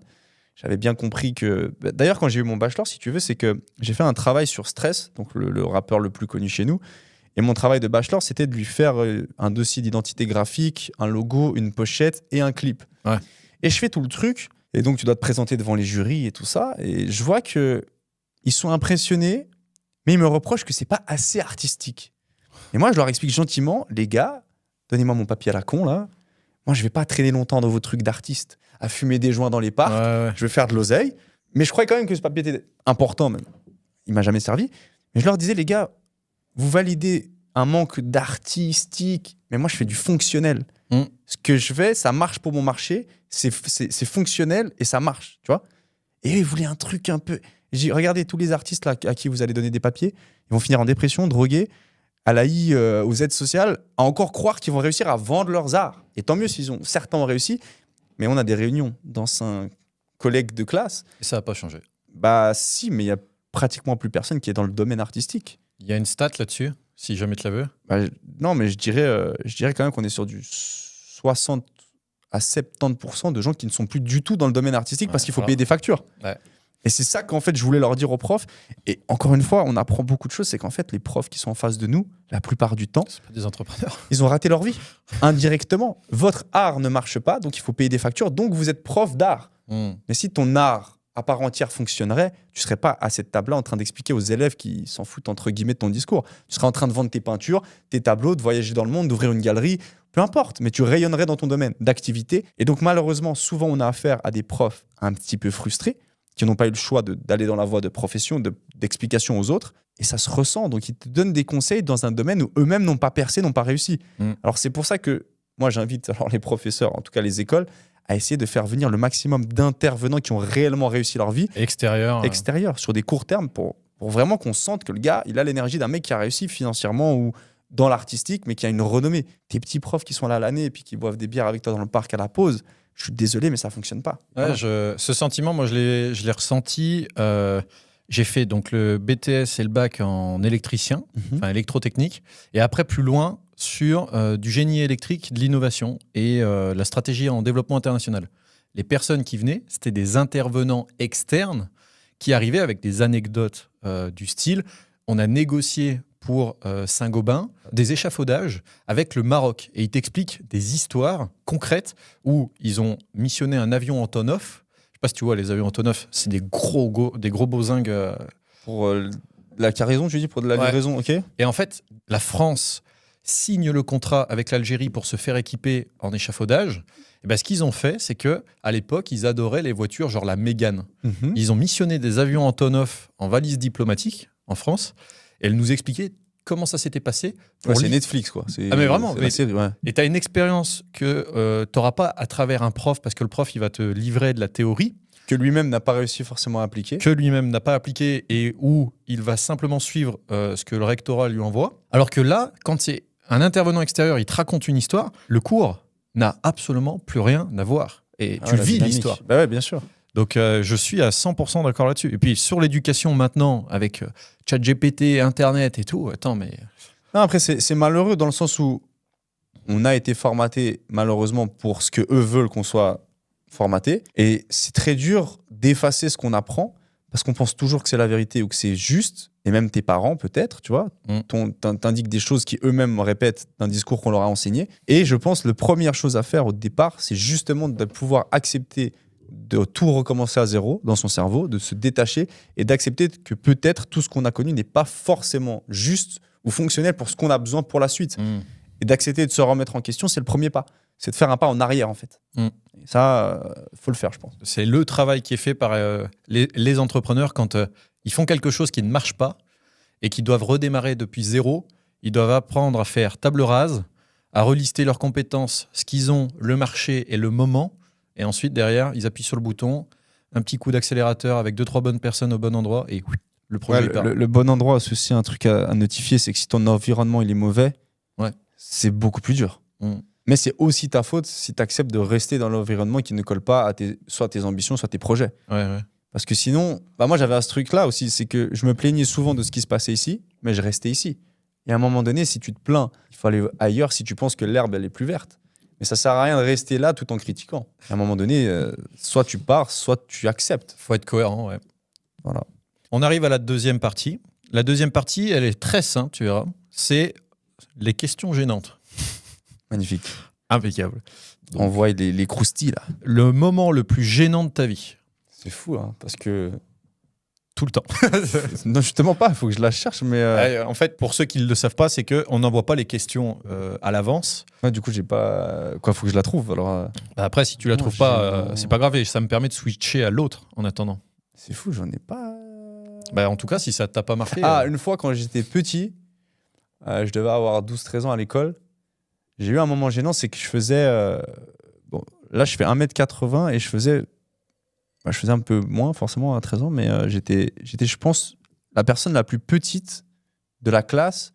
J'avais bien compris que... D'ailleurs, quand j'ai eu mon bachelor, si tu veux, c'est que j'ai fait un travail sur Stress, donc le rappeur le plus connu chez nous. Et mon travail de bachelor, c'était de lui faire un dossier d'identité graphique, un logo, une pochette et un clip. Ouais. Et je fais tout le truc. Et donc, tu dois te présenter devant les jurys et tout ça. Et je vois qu'ils sont impressionnés, mais ils me reprochent que c'est pas assez artistique. Et moi, je leur explique gentiment, les gars, donnez-moi mon papier à la con, là. Moi, je vais pas traîner longtemps dans vos trucs d'artistes, à fumer des joints dans les parcs. Ouais. Je vais faire de l'oseille. Mais je croyais quand même que ce papier était important, même. Il m'a jamais servi. Mais je leur disais, les gars, vous validez un manque d'artistique, mais moi, je fais du fonctionnel. Ce que je fais, ça marche pour mon marché, c'est fonctionnel et ça marche, tu vois. Et eux, ils voulaient un truc un peu... J'ai dit, regardez, tous les artistes là, à qui vous allez donner des papiers, ils vont finir en dépression, drogués, à l'AI, aux aides sociales, à encore croire qu'ils vont réussir à vendre leurs arts. Et tant mieux s'ils ont... Certains ont réussi, mais on a des réunions d'anciens collègues de classe. Et ça n'a pas changé. Bah si, mais il y a pratiquement plus personne qui est dans le domaine artistique. Il y a une stat là-dessus, si jamais tu la veux. Bah, non, mais je dirais quand même qu'on est sur du 60 à 70% de gens qui ne sont plus du tout dans le domaine artistique parce qu'il faut payer des factures. Ouais. Et c'est ça qu'en fait, je voulais leur dire aux profs. Et encore une fois, on apprend beaucoup de choses. C'est qu'en fait, les profs qui sont en face de nous, la plupart du temps, C'est pas des entrepreneurs. ils ont raté leur vie indirectement. Votre art ne marche pas, donc il faut payer des factures. Donc vous êtes prof d'art. Mais si ton art à part entière fonctionnerait, tu serais pas à cette table-là en train d'expliquer aux élèves qui s'en foutent entre guillemets de ton discours. Tu serais en train de vendre tes peintures, tes tableaux, de voyager dans le monde, d'ouvrir une galerie, peu importe, mais tu rayonnerais dans ton domaine d'activité. Et donc malheureusement, souvent on a affaire à des profs un petit peu frustrés qui n'ont pas eu le choix d'aller dans la voie de profession, d'explication aux autres. Et ça se ressent. Donc ils te donnent des conseils dans un domaine où eux-mêmes n'ont pas percé, n'ont pas réussi. Alors c'est pour ça que moi j'invite alors les professeurs, en tout cas les écoles, à essayer de faire venir le maximum d'intervenants qui ont réellement réussi leur vie. Extérieur, sur des courts termes, pour vraiment qu'on sente que le gars, il a l'énergie d'un mec qui a réussi financièrement ou dans l'artistique, mais qui a une renommée. Tes petits profs qui sont là l'année et puis qui boivent des bières avec toi dans le parc à la pause, je suis désolé, mais ça fonctionne pas. Ouais, ce sentiment, moi, je l'ai ressenti. J'ai fait donc le BTS et le bac en électricien, enfin électrotechnique, et après plus loin sur du génie électrique, de l'innovation et la stratégie en développement international. Les personnes qui venaient, c'était des intervenants externes qui arrivaient avec des anecdotes du style « on a négocié pour Saint-Gobain des échafaudages avec le Maroc ». Et ils t'expliquent des histoires concrètes où ils ont missionné un avion Antonov. Je sais pas si tu vois, les avions Antonov, c'est des gros bozingues. Pour la cargaison, tu dis, pour de la livraison, ok. Et en fait, la France signe le contrat avec l'Algérie pour se faire équiper en échafaudage. Et ben, ce qu'ils ont fait, c'est que à l'époque, ils adoraient les voitures genre la Mégane. Ils ont missionné des avions Antonov en valise diplomatique en France. Et elle nous expliquait comment ça s'était passé. C'est Netflix, quoi. Ah, mais vraiment. La série, ouais. Et tu as une expérience que tu n'auras pas à travers un prof, parce que le prof, il va te livrer de la théorie. Que lui-même n'a pas réussi forcément à appliquer. Que lui-même n'a pas appliqué et où il va simplement suivre ce que le rectorat lui envoie. Alors que là, quand c'est un intervenant extérieur, il te raconte une histoire, le cours n'a absolument plus rien à voir. Et tu vis l'histoire. Bah ouais, bien sûr. Donc je suis à 100% d'accord là-dessus. Et puis sur l'éducation maintenant, avec ChatGPT, Internet et tout, attends, mais... Non, après, c'est malheureux dans le sens où on a été formaté malheureusement pour ce que eux veulent qu'on soit formaté. Et c'est très dur d'effacer ce qu'on apprend parce qu'on pense toujours que c'est la vérité ou que c'est juste. Et même tes parents, peut-être, tu vois, t'indiquent des choses qui eux-mêmes répètent d'un discours qu'on leur a enseigné. Et je pense que la première chose à faire au départ, c'est justement de pouvoir accepter de tout recommencer à zéro dans son cerveau, de se détacher et d'accepter que peut-être tout ce qu'on a connu n'est pas forcément juste ou fonctionnel pour ce qu'on a besoin pour la suite. Et d'accepter de se remettre en question, c'est le premier pas. C'est de faire un pas en arrière, en fait. Et ça, faut le faire, je pense. C'est le travail qui est fait par les entrepreneurs quand ils font quelque chose qui ne marche pas et qui doivent redémarrer depuis zéro. Ils doivent apprendre à faire table rase, à relister leurs compétences, ce qu'ils ont, le marché et le moment. Et ensuite, derrière, ils appuient sur le bouton, un petit coup d'accélérateur avec 2-3 bonnes personnes au bon endroit et le projet part. Le bon endroit, c'est aussi un truc à notifier, c'est que si ton environnement il est mauvais, c'est beaucoup plus dur. Mais c'est aussi ta faute si tu acceptes de rester dans l'environnement qui ne colle pas à soit tes ambitions, soit tes projets. Parce que sinon, moi j'avais ce truc-là aussi, c'est que je me plaignais souvent de ce qui se passait ici, mais je restais ici. Et à un moment donné, si tu te plains, il faut aller ailleurs si tu penses que l'herbe, elle est plus verte. Mais ça sert à rien de rester là tout en critiquant. À un moment donné, soit tu pars, soit tu acceptes. Faut être cohérent, ouais. Voilà. On arrive à la deuxième partie. La deuxième partie, elle est très simple, tu verras. C'est les questions gênantes. Magnifique. Impeccable. On voit les croustilles là. Le moment le plus gênant de ta vie. C'est fou, hein, parce que... Tout le temps. Non, justement pas, il faut que je la cherche, mais... En fait, pour ceux qui ne le savent pas, c'est qu'on n'envoie pas les questions à l'avance. Ouais, du coup, j'ai pas... Quoi, faut que je la trouve, alors... Après, si tu la trouves pas, c'est pas grave, et ça me permet de switcher à l'autre en attendant. C'est fou, j'en ai pas... En tout cas, si ça t'a pas marqué... Une fois, quand j'étais petit, je devais avoir 12-13 ans à l'école, j'ai eu un moment gênant, c'est que je faisais... là, je fais 1m80 et je faisais un peu moins, forcément, à 13 ans, mais j'étais, je pense, la personne la plus petite de la classe,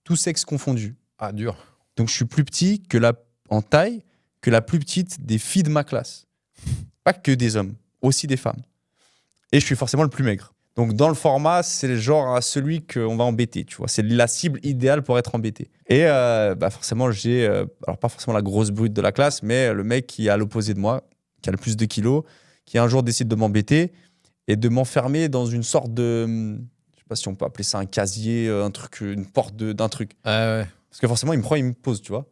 tous sexes confondus. Ah, dur. Donc, je suis plus petit en taille que la plus petite des filles de ma classe. Pas que des hommes, aussi des femmes. Et je suis forcément le plus maigre. Donc, dans le format, c'est le genre à celui qu'on va embêter, tu vois. C'est la cible idéale pour être embêté. Et forcément, j'ai, alors pas forcément la grosse brute de la classe, mais le mec qui est à l'opposé de moi, qui a le plus de kilos, qui un jour décide de m'embêter et de m'enfermer dans une sorte de... Je sais pas si on peut appeler ça un casier, un truc, une porte d'un truc. Ah ouais. Parce que forcément, il me prend, il me pose, tu vois.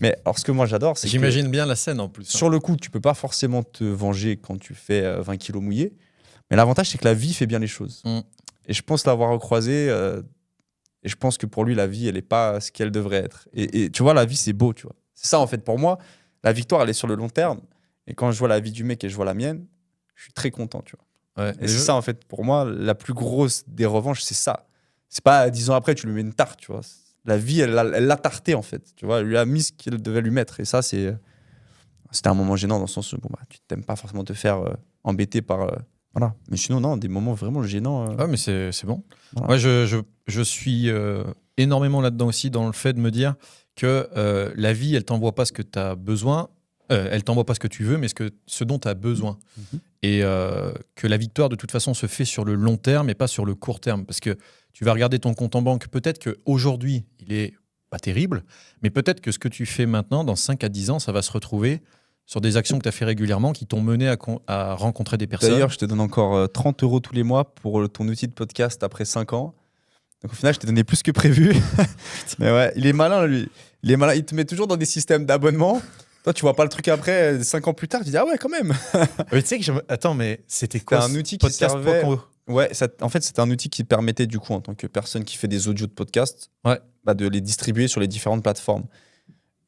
Mais alors, ce que moi, j'adore, c'est J'imagine bien la scène, en plus. sur le coup, tu peux pas forcément te venger quand tu fais 20 kilos mouillés. Mais l'avantage, c'est que la vie fait bien les choses. Et je pense l'avoir recroisé. Et je pense que pour lui, la vie, elle n'est pas ce qu'elle devrait être. Et tu vois, la vie, c'est beau, tu vois. C'est ça, en fait, pour moi. La victoire, elle est sur le long terme. Et quand je vois la vie du mec et je vois la mienne, je suis très content, tu vois. Ouais. Et c'est ça, en fait, pour moi, la plus grosse des revanches, c'est ça. C'est pas 10 ans après, tu lui mets une tarte, tu vois. La vie, elle l'a tarté, en fait. Tu vois, elle lui a mis ce qu'elle devait lui mettre. Et ça, c'était un moment gênant dans le sens où tu t'aimes pas forcément te faire embêter par... Voilà. Mais sinon, non, des moments vraiment gênants. Ouais, mais c'est bon. Voilà. Moi, je suis énormément là-dedans aussi, dans le fait de me dire que la vie, elle t'envoie pas ce que tu as besoin, elle t'envoie pas ce que tu veux, mais ce dont tu as besoin. Et que la victoire, de toute façon, se fait sur le long terme et pas sur le court terme. Parce que tu vas regarder ton compte en banque, peut-être qu'aujourd'hui, il est pas terrible, mais peut-être que ce que tu fais maintenant, dans 5 à 10 ans, ça va se retrouver sur des actions que tu as fait régulièrement qui t'ont mené à rencontrer des personnes. D'ailleurs, je te donne encore 30 € tous les mois pour ton outil de podcast après 5 ans. Donc au final, je t'ai donné plus que prévu. Mais ouais, il est malin, lui. Il est malin. Il te met toujours dans des systèmes d'abonnement. Toi, tu vois pas le truc après, 5 ans plus tard, tu dis ah ouais, quand même. Mais tu sais que attends, mais c'était quoi un outil qui servait. Ouais, en fait, c'était un outil qui permettait, du coup, en tant que personne qui fait des audios de podcast, de les distribuer sur les différentes plateformes.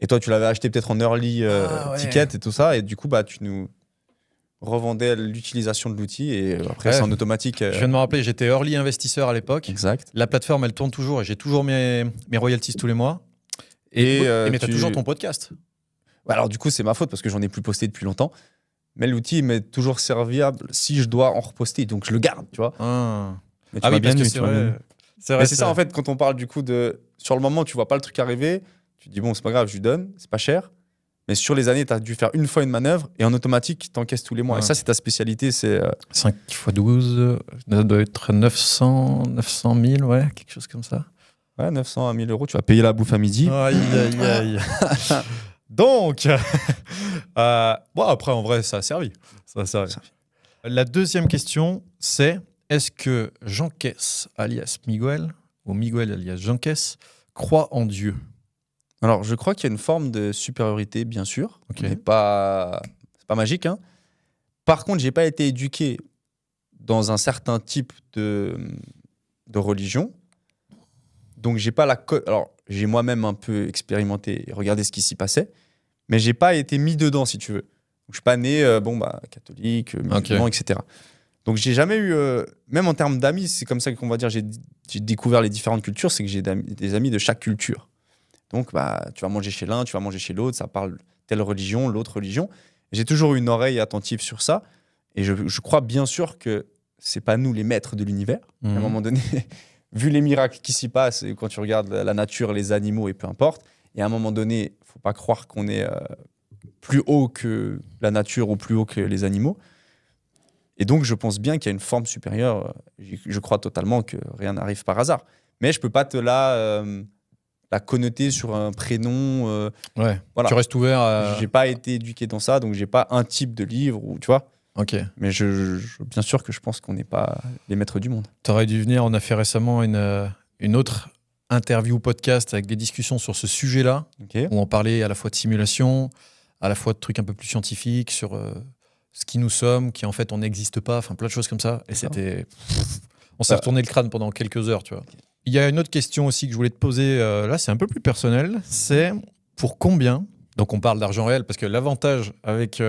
Et toi, tu l'avais acheté peut-être en early ticket et tout ça. Et du coup, tu nous revendais l'utilisation de l'outil. Et après, c'est en automatique. Je viens de me rappeler, j'étais early investisseur à l'époque. Exact. La plateforme, elle tourne toujours et j'ai toujours mes royalties tous les mois. Mais tu as toujours ton podcast. Alors, du coup, c'est ma faute parce que j'en ai plus posté depuis longtemps. Mais l'outil m'est toujours serviable si je dois en reposter. Donc, je le garde, tu vois. Mais oui, parce que c'est vrai. C'est ça, en fait, quand on parle du coup de... Sur le moment, tu vois pas le truc arriver. Tu te dis, bon, c'est pas grave, je lui donne, c'est pas cher. Mais sur les années, tu as dû faire une fois une manœuvre et en automatique, tu encaisses tous les mois. Et ça, c'est ta spécialité. C'est 5 x 12, ça doit être 900 000, ouais, quelque chose comme ça. Ouais, 900 à 1000 €. Tu vas payer la bouffe à midi. Aïe, aïe, aïe. Donc, après, en vrai, ça a servi. La deuxième question, c'est est-ce que Jean Kess, alias Miguel, ou Miguel, alias Jean Kess, croit en Dieu? Alors, je crois qu'il y a une forme de supériorité, bien sûr, okay. mais c'est pas magique. Hein. Par contre, j'ai pas été éduqué dans un certain type de religion, donc j'ai pas alors j'ai moi-même un peu expérimenté et regardé ce qui s'y passait, mais j'ai pas été mis dedans, si tu veux. Donc, je suis pas né catholique, musulman, etc. Donc j'ai jamais eu, même en termes d'amis, c'est comme ça qu'on va dire, j'ai découvert les différentes cultures, c'est que j'ai des amis de chaque culture. Donc, tu vas manger chez l'un, tu vas manger chez l'autre, ça parle telle religion, l'autre religion. J'ai toujours eu une oreille attentive sur ça. Et je crois bien sûr que c'est pas nous les maîtres de l'univers. À un moment donné, vu les miracles qui s'y passent, et quand tu regardes la nature, les animaux et peu importe, et à un moment donné, il ne faut pas croire qu'on est plus haut que la nature ou plus haut que les animaux. Et donc, je pense bien qu'il y a une forme supérieure. Je crois totalement que rien n'arrive par hasard. Mais je peux pas te la connoter sur un prénom. Ouais. Voilà. Tu restes ouvert à... J'ai pas été éduqué dans ça, donc j'ai pas un type de livre, ou tu vois. Ok. Mais bien sûr que je pense qu'on n'est pas les maîtres du monde. T'aurais dû venir, on a fait récemment une autre interview podcast avec des discussions sur ce sujet-là, Ok. où on parlait à la fois de simulation, à la fois de trucs un peu plus scientifiques, sur ce qui nous sommes, qui en fait on n'existe pas, enfin plein de choses comme ça. Et c'était... On s'est retourné le crâne pendant quelques heures, tu vois. Okay. Il y a une autre question aussi que je voulais te poser, là c'est un peu plus personnel, c'est pour combien, donc on parle d'argent réel, parce que l'avantage avec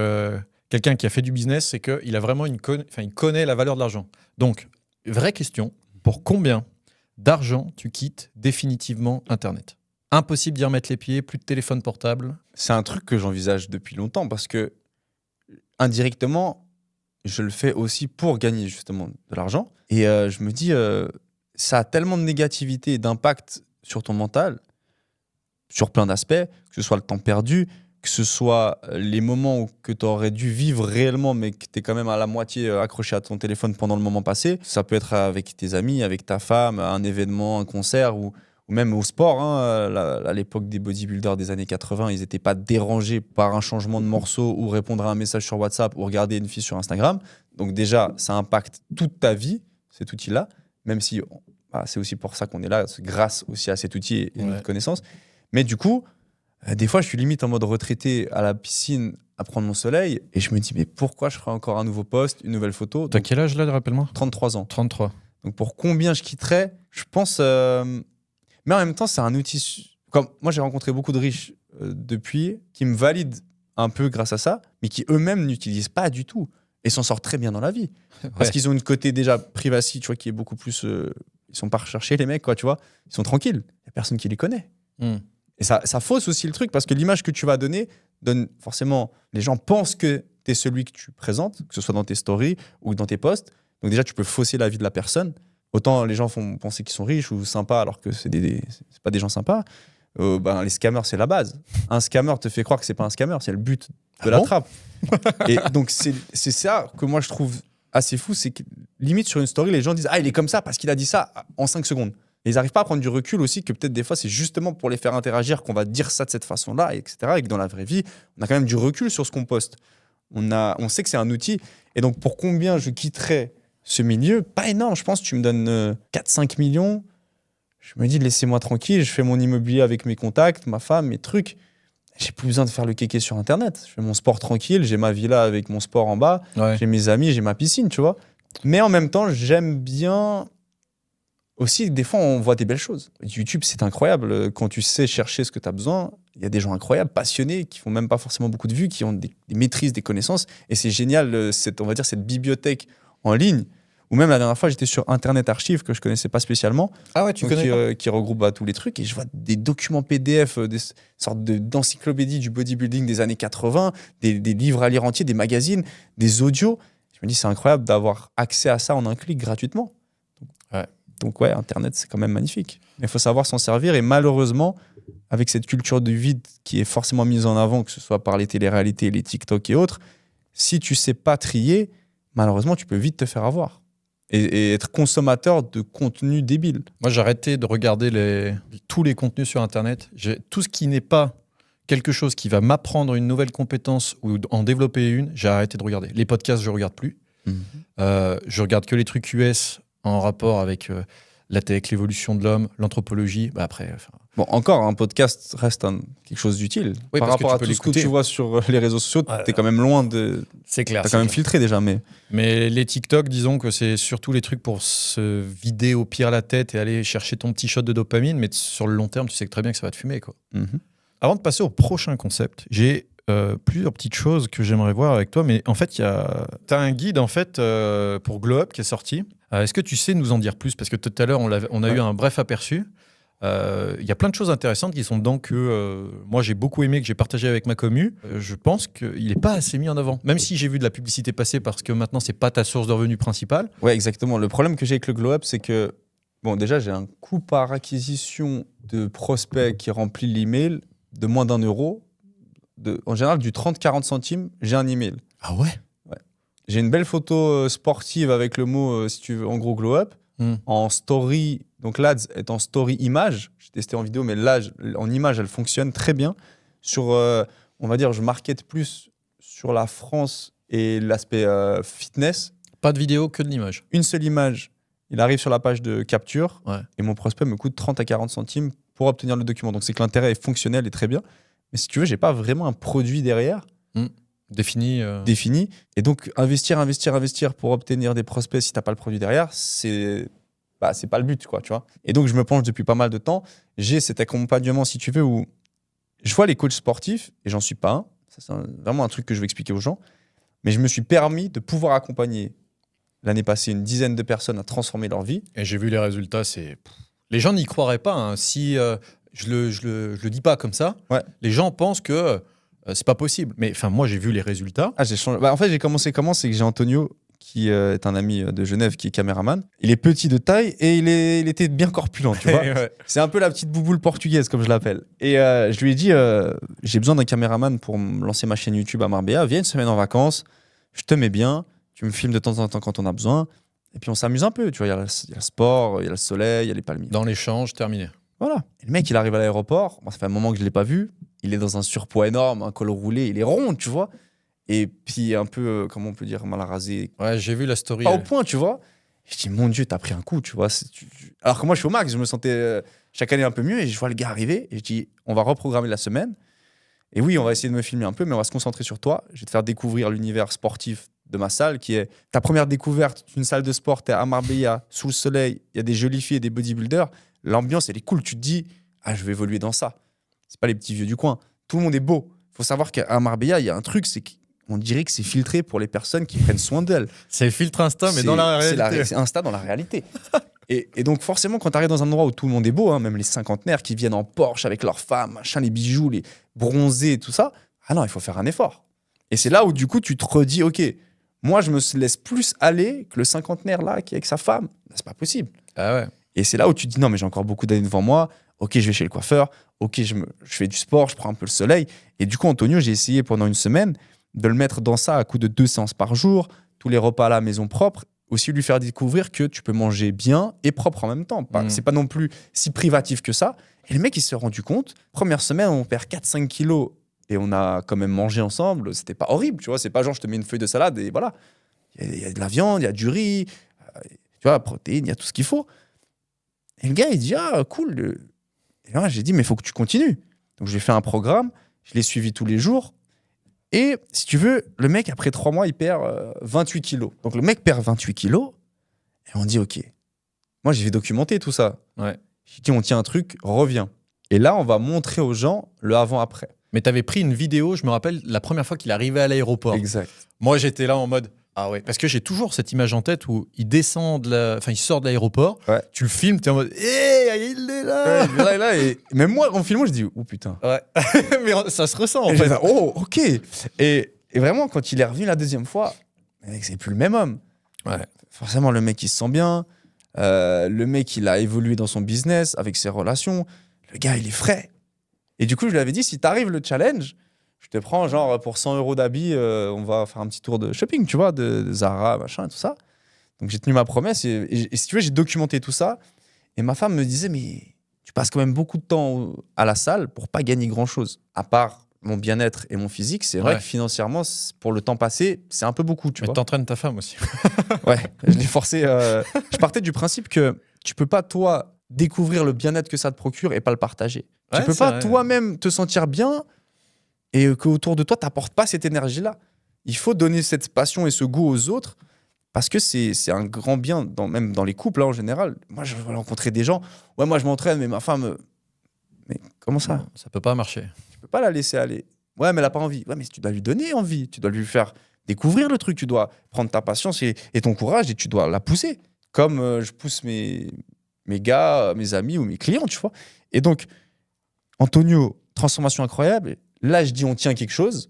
quelqu'un qui a fait du business, c'est qu'il a vraiment il connaît la valeur de l'argent. Donc, vraie question, pour combien d'argent tu quittes définitivement Internet? Impossible d'y remettre les pieds, plus de téléphone portable. C'est un truc que j'envisage depuis longtemps parce que indirectement, je le fais aussi pour gagner justement de l'argent. Et je me dis, ça a tellement de négativité et d'impact sur ton mental, sur plein d'aspects, que ce soit le temps perdu, que ce soit les moments que tu aurais dû vivre réellement, mais que tu es quand même à la moitié accroché à ton téléphone pendant le moment passé. Ça peut être avec tes amis, avec ta femme, un événement, un concert ou même au sport. Hein. À l'époque des bodybuilders des années 80, ils n'étaient pas dérangés par un changement de morceau ou répondre à un message sur WhatsApp ou regarder une fille sur Instagram. Donc déjà, ça impacte toute ta vie, cet outil-là, même si c'est aussi pour ça qu'on est là, grâce aussi à cet outil et notre connaissance. Mais du coup, des fois, je suis limite en mode retraité à la piscine à prendre mon soleil et je me dis, mais pourquoi je ferai encore un nouveau post, une nouvelle photo? T'as quel âge là, rappelle-moi? 33 ans. 33. Donc pour combien je quitterais? Je pense... Mais en même temps, c'est un outil... Comme moi, j'ai rencontré beaucoup de riches depuis qui me valident un peu grâce à ça, mais qui eux-mêmes n'utilisent pas du tout et s'en sortent très bien dans la vie. Parce qu'ils ont une côté déjà privacy, tu vois, qui est beaucoup plus... ils sont pas recherchés, les mecs, quoi, tu vois. Ils sont tranquilles. Il n'y a personne qui les connaît. Et ça fausse aussi le truc parce que l'image que tu vas donner donne forcément... Les gens pensent que tu es celui que tu présentes, que ce soit dans tes stories ou dans tes posts. Donc déjà, tu peux fausser la vie de la personne. Autant les gens font penser qu'ils sont riches ou sympas alors que c'est pas des gens sympas. Les scammers, c'est la base. Un scammer te fait croire que c'est pas un scammer, c'est le but de la trappe. Et donc, c'est ça que moi je trouve assez fou, c'est que limite sur une story, les gens disent « Ah, il est comme ça parce qu'il a dit ça en 5 secondes ». Et ils n'arrivent pas à prendre du recul aussi, que peut-être des fois, c'est justement pour les faire interagir qu'on va dire ça de cette façon-là, etc. Et que dans la vraie vie, on a quand même du recul sur ce qu'on poste. On sait que c'est un outil. Et donc, pour combien je quitterais ce milieu? Pas énorme, je pense. Tu me donnes 4-5 millions. Je me dis, laissez-moi tranquille. Je fais mon immobilier avec mes contacts, ma femme, mes trucs. J'ai plus besoin de faire le kéké sur Internet. Je fais mon sport tranquille. J'ai ma villa avec mon sport en bas. Ouais. J'ai mes amis, j'ai ma piscine, tu vois. Mais en même temps, j'aime bien... Aussi, des fois, on voit des belles choses. YouTube, c'est incroyable. Quand tu sais chercher ce que tu as besoin, il y a des gens incroyables, passionnés, qui font même pas forcément beaucoup de vues, qui ont des maîtrises, des connaissances. Et c'est génial, on va dire, cette bibliothèque en ligne. Ou même la dernière fois, j'étais sur Internet Archive, que je connaissais pas spécialement. Ah ouais, tu connais qui regroupe tous les trucs. Et je vois des documents PDF, des sortes d'encyclopédies du bodybuilding des années 80, des livres à lire entiers, des magazines, des audios. Je me dis, c'est incroyable d'avoir accès à ça en un clic gratuitement. Donc ouais, Internet, c'est quand même magnifique. Mais il faut savoir s'en servir. Et malheureusement, avec cette culture du vide qui est forcément mise en avant, que ce soit par les téléréalités, les TikTok et autres, si tu sais pas trier, malheureusement, tu peux vite te faire avoir. Et être consommateur de contenu débile. Moi, j'ai arrêté de regarder tous les contenus sur Internet. Tout ce qui n'est pas quelque chose qui va m'apprendre une nouvelle compétence ou en développer une, j'ai arrêté de regarder. Les podcasts, je ne regarde plus. Je regarde que les trucs US en rapport avec la tech, l'évolution de l'homme, l'anthropologie. Bon, encore, un podcast reste quelque chose d'utile. Oui, par rapport à tout ce que tu vois sur les réseaux sociaux, tu es quand même loin de... C'est clair. Tu as quand même filtré déjà. Mais les TikTok, disons que c'est surtout les trucs pour se vider au pire la tête et aller chercher ton petit shot de dopamine. Mais sur le long terme, tu sais très bien que ça va te fumer, quoi. Avant de passer au prochain concept, j'ai plusieurs petites choses que j'aimerais voir avec toi. Mais en fait, tu as un guide en fait, pour Glow Up qui est sorti. Est-ce que tu sais nous en dire plus? Parce que tout à l'heure, on a eu un bref aperçu. Il y a plein de choses intéressantes qui sont dedans que moi, j'ai beaucoup aimé, que j'ai partagé avec ma commu. Je pense qu'il n'est pas assez mis en avant. Même si j'ai vu de la publicité passer parce que maintenant, ce n'est pas ta source de revenus principale. Ouais, exactement. Le problème que j'ai avec le Glow Up, c'est que bon, déjà, j'ai un coût par acquisition de prospect qui remplit l'email de moins d'1 euro. En général, du 30-40 centimes, j'ai un email. Ah ouais? J'ai une belle photo sportive avec le mot, si tu veux, en gros, glow up. En story, donc l'ADS est en story image. J'ai testé en vidéo, mais là, en image, elle fonctionne très bien. Sur, on va dire, je market plus sur la France et l'aspect fitness. Pas de vidéo, que de l'image. Une seule image, il arrive sur la page de capture et mon prospect me coûte 30 à 40 centimes pour obtenir le document. Donc c'est que l'intérêt est fonctionnel et très bien. Mais si tu veux, j'ai pas vraiment un produit derrière. Défini. Et donc, investir pour obtenir des prospects si tu n'as pas le produit derrière, c'est pas le but, quoi, tu vois. Et donc, je me penche depuis pas mal de temps. J'ai cet accompagnement, si tu veux, où je vois les coachs sportifs, et j'en suis pas un. Ça, c'est vraiment un truc que je vais expliquer aux gens. Mais je me suis permis de pouvoir accompagner l'année passée une dizaine de personnes à transformer leur vie. Et j'ai vu les résultats, les gens n'y croiraient pas. Hein. Si je le dis pas comme ça, les gens pensent que c'est pas possible. Mais moi, j'ai vu les résultats. J'ai changé. En fait, j'ai commencé comment? C'est que j'ai Antonio, qui est un ami de Genève, qui est caméraman. Il est petit de taille et il était bien corpulent, tu vois. C'est un peu la petite bouboule portugaise, comme je l'appelle. Et je lui ai dit, j'ai besoin d'un caméraman pour me lancer ma chaîne YouTube à Marbella. Viens une semaine en vacances, je te mets bien, tu me filmes de temps en temps quand on a besoin. Et puis on s'amuse un peu, tu vois. Il y a le sport, il y a le soleil, il y a les palmiers. Dans l'échange, terminé. Voilà. Et le mec, il arrive à l'aéroport. Ça fait un moment que je ne l'ai pas vu. Il est dans un surpoids énorme, un col roulé. Il est rond, tu vois. Et puis un peu, comment on peut dire, mal rasé. Ouais, j'ai vu la story. Pas au point, tu vois. Je dis, mon Dieu, t'as pris un coup, tu vois. Alors que moi, je suis au max. Je me sentais chaque année un peu mieux. Et je vois le gars arriver. Et je dis, on va reprogrammer la semaine. Et oui, on va essayer de me filmer un peu, mais on va se concentrer sur toi. Je vais te faire découvrir l'univers sportif de ma salle, qui est ta première découverte d'une salle de sport. T'es à Marbella, sous le soleil. Il y a des jolies filles et des bodybuilders. L'ambiance, elle est cool. Tu te dis, je vais évoluer dans ça. C'est pas les petits vieux du coin. Tout le monde est beau. Il faut savoir qu'à Marbella, il y a un truc, c'est qu'on dirait que c'est filtré pour les personnes qui prennent soin d'elles. C'est le filtre Insta, mais dans la réalité. C'est Insta dans la réalité. et donc, forcément, quand tu arrives dans un endroit où tout le monde est beau, même les cinquantenaires qui viennent en Porsche avec leurs femmes, machin, les bijoux, les bronzés, tout ça, non, il faut faire un effort. Et c'est là où, du coup, tu te redis, OK, moi, je me laisse plus aller que le cinquantenaire là qui est avec sa femme. C'est pas possible. Ah ouais. Et c'est là où tu te dis, non, mais j'ai encore beaucoup d'années devant moi. OK, je vais chez le coiffeur. OK, je fais du sport, je prends un peu le soleil. Et du coup, Antonio, j'ai essayé pendant une semaine de le mettre dans ça à coup de 2 séances par jour, tous les repas à la maison propre. Aussi lui faire découvrir que tu peux manger bien et propre en même temps. C'est pas non plus si privatif que ça. Et le mec, il s'est rendu compte. Première semaine, on perd 4-5 kilos et on a quand même mangé ensemble. C'était pas horrible, tu vois. C'est pas genre, je te mets une feuille de salade et voilà. Il y a de la viande, il y a du riz, tu vois, protéines, il y a tout ce qu'il faut. Et le gars, il dit, cool. Et là, j'ai dit, mais il faut que tu continues. Donc, j'ai fait un programme, je l'ai suivi tous les jours. Et si tu veux, le mec, après 3 mois, il perd 28 kilos. Donc, le mec perd 28 kilos. Et on dit, OK. Moi, j'ai documenté tout ça. Ouais. J'ai dit, on tient un truc, reviens. Et là, on va montrer aux gens le avant-après. Mais tu avais pris une vidéo, je me rappelle, la première fois qu'il arrivait à l'aéroport. Exact. Moi, j'étais là en mode... Ah ouais, parce que j'ai toujours cette image en tête où il descend il sort de l'aéroport, tu le filmes, t'es en mode il est là. Ouais, il est là et même moi en filmant, je dis oh putain. Ouais. Mais ça se ressent en et fait. Dit, oh OK. Et vraiment quand il est revenu la deuxième fois, c'est plus le même homme. Ouais. Forcément le mec il se sent bien, le mec il a évolué dans son business avec ses relations, le gars il est frais. Et du coup, je lui avais dit si t'arrives le challenge, je te prends genre pour 100 € d'habits, on va faire un petit tour de shopping, tu vois, de Zara, machin, tout ça. Donc j'ai tenu ma promesse et si tu veux, j'ai documenté tout ça. Et ma femme me disait, mais tu passes quand même beaucoup de temps à la salle pour pas gagner grand-chose. À part mon bien-être et mon physique, c'est vrai que financièrement, pour le temps passé, c'est un peu beaucoup, tu vois. Mais t'entraînes ta femme aussi. Ouais, je l'ai forcé. Je partais du principe que tu peux pas, toi, découvrir le bien-être que ça te procure et pas le partager. Tu peux pas toi-même te sentir bien et qu'autour de toi, tu n'apportes pas cette énergie-là. Il faut donner cette passion et ce goût aux autres parce que c'est un grand bien, même dans les couples là, en général. Moi, je vais rencontrer des gens. Ouais, moi, je m'entraîne, mais ma femme... Mais comment ça? Non, ça peut pas marcher. Tu peux pas la laisser aller. Ouais, mais elle n'a pas envie. Ouais, mais tu dois lui donner envie. Tu dois lui faire découvrir le truc. Tu dois prendre ta patience et ton courage et tu dois la pousser. Comme je pousse mes gars, mes amis ou mes clients, tu vois. Et donc, Antonio, transformation incroyable. Là, je dis on tient quelque chose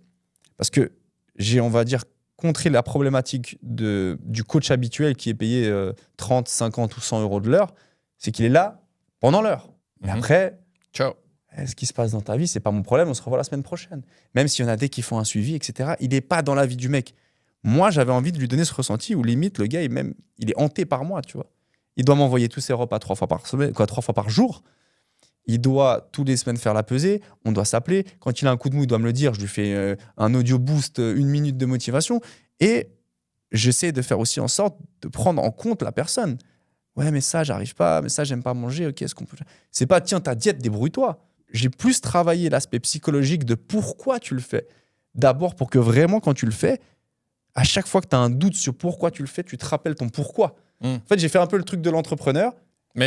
parce que j'ai, on va dire, contré la problématique du coach habituel qui est payé 30, 50 ou 100 € de l'heure. C'est qu'il est là pendant l'heure. Et après, ciao. Ce qui se passe dans ta vie, c'est pas mon problème. On se revoit la semaine prochaine. Même s'il y en a des qui font un suivi, etc. Il n'est pas dans la vie du mec. Moi, j'avais envie de lui donner ce ressenti où limite, le gars, il est hanté par moi, tu vois. Il doit m'envoyer tous ses repas 3 fois par semaine, 3 fois par jour. Il doit tous les semaines faire la pesée. On doit s'appeler. Quand il a un coup de mou, il doit me le dire. Je lui fais un audio boost, 1 minute de motivation. Et j'essaie de faire aussi en sorte de prendre en compte la personne. Ouais, mais ça, j'arrive pas. Mais ça, j'aime pas manger. Ok, est-ce qu'on peut... C'est pas, tiens, ta diète, débrouille-toi. J'ai plus travaillé l'aspect psychologique de pourquoi tu le fais. D'abord, pour que vraiment, quand tu le fais, à chaque fois que tu as un doute sur pourquoi tu le fais, tu te rappelles ton pourquoi. En fait, j'ai fait un peu le truc de l'entrepreneur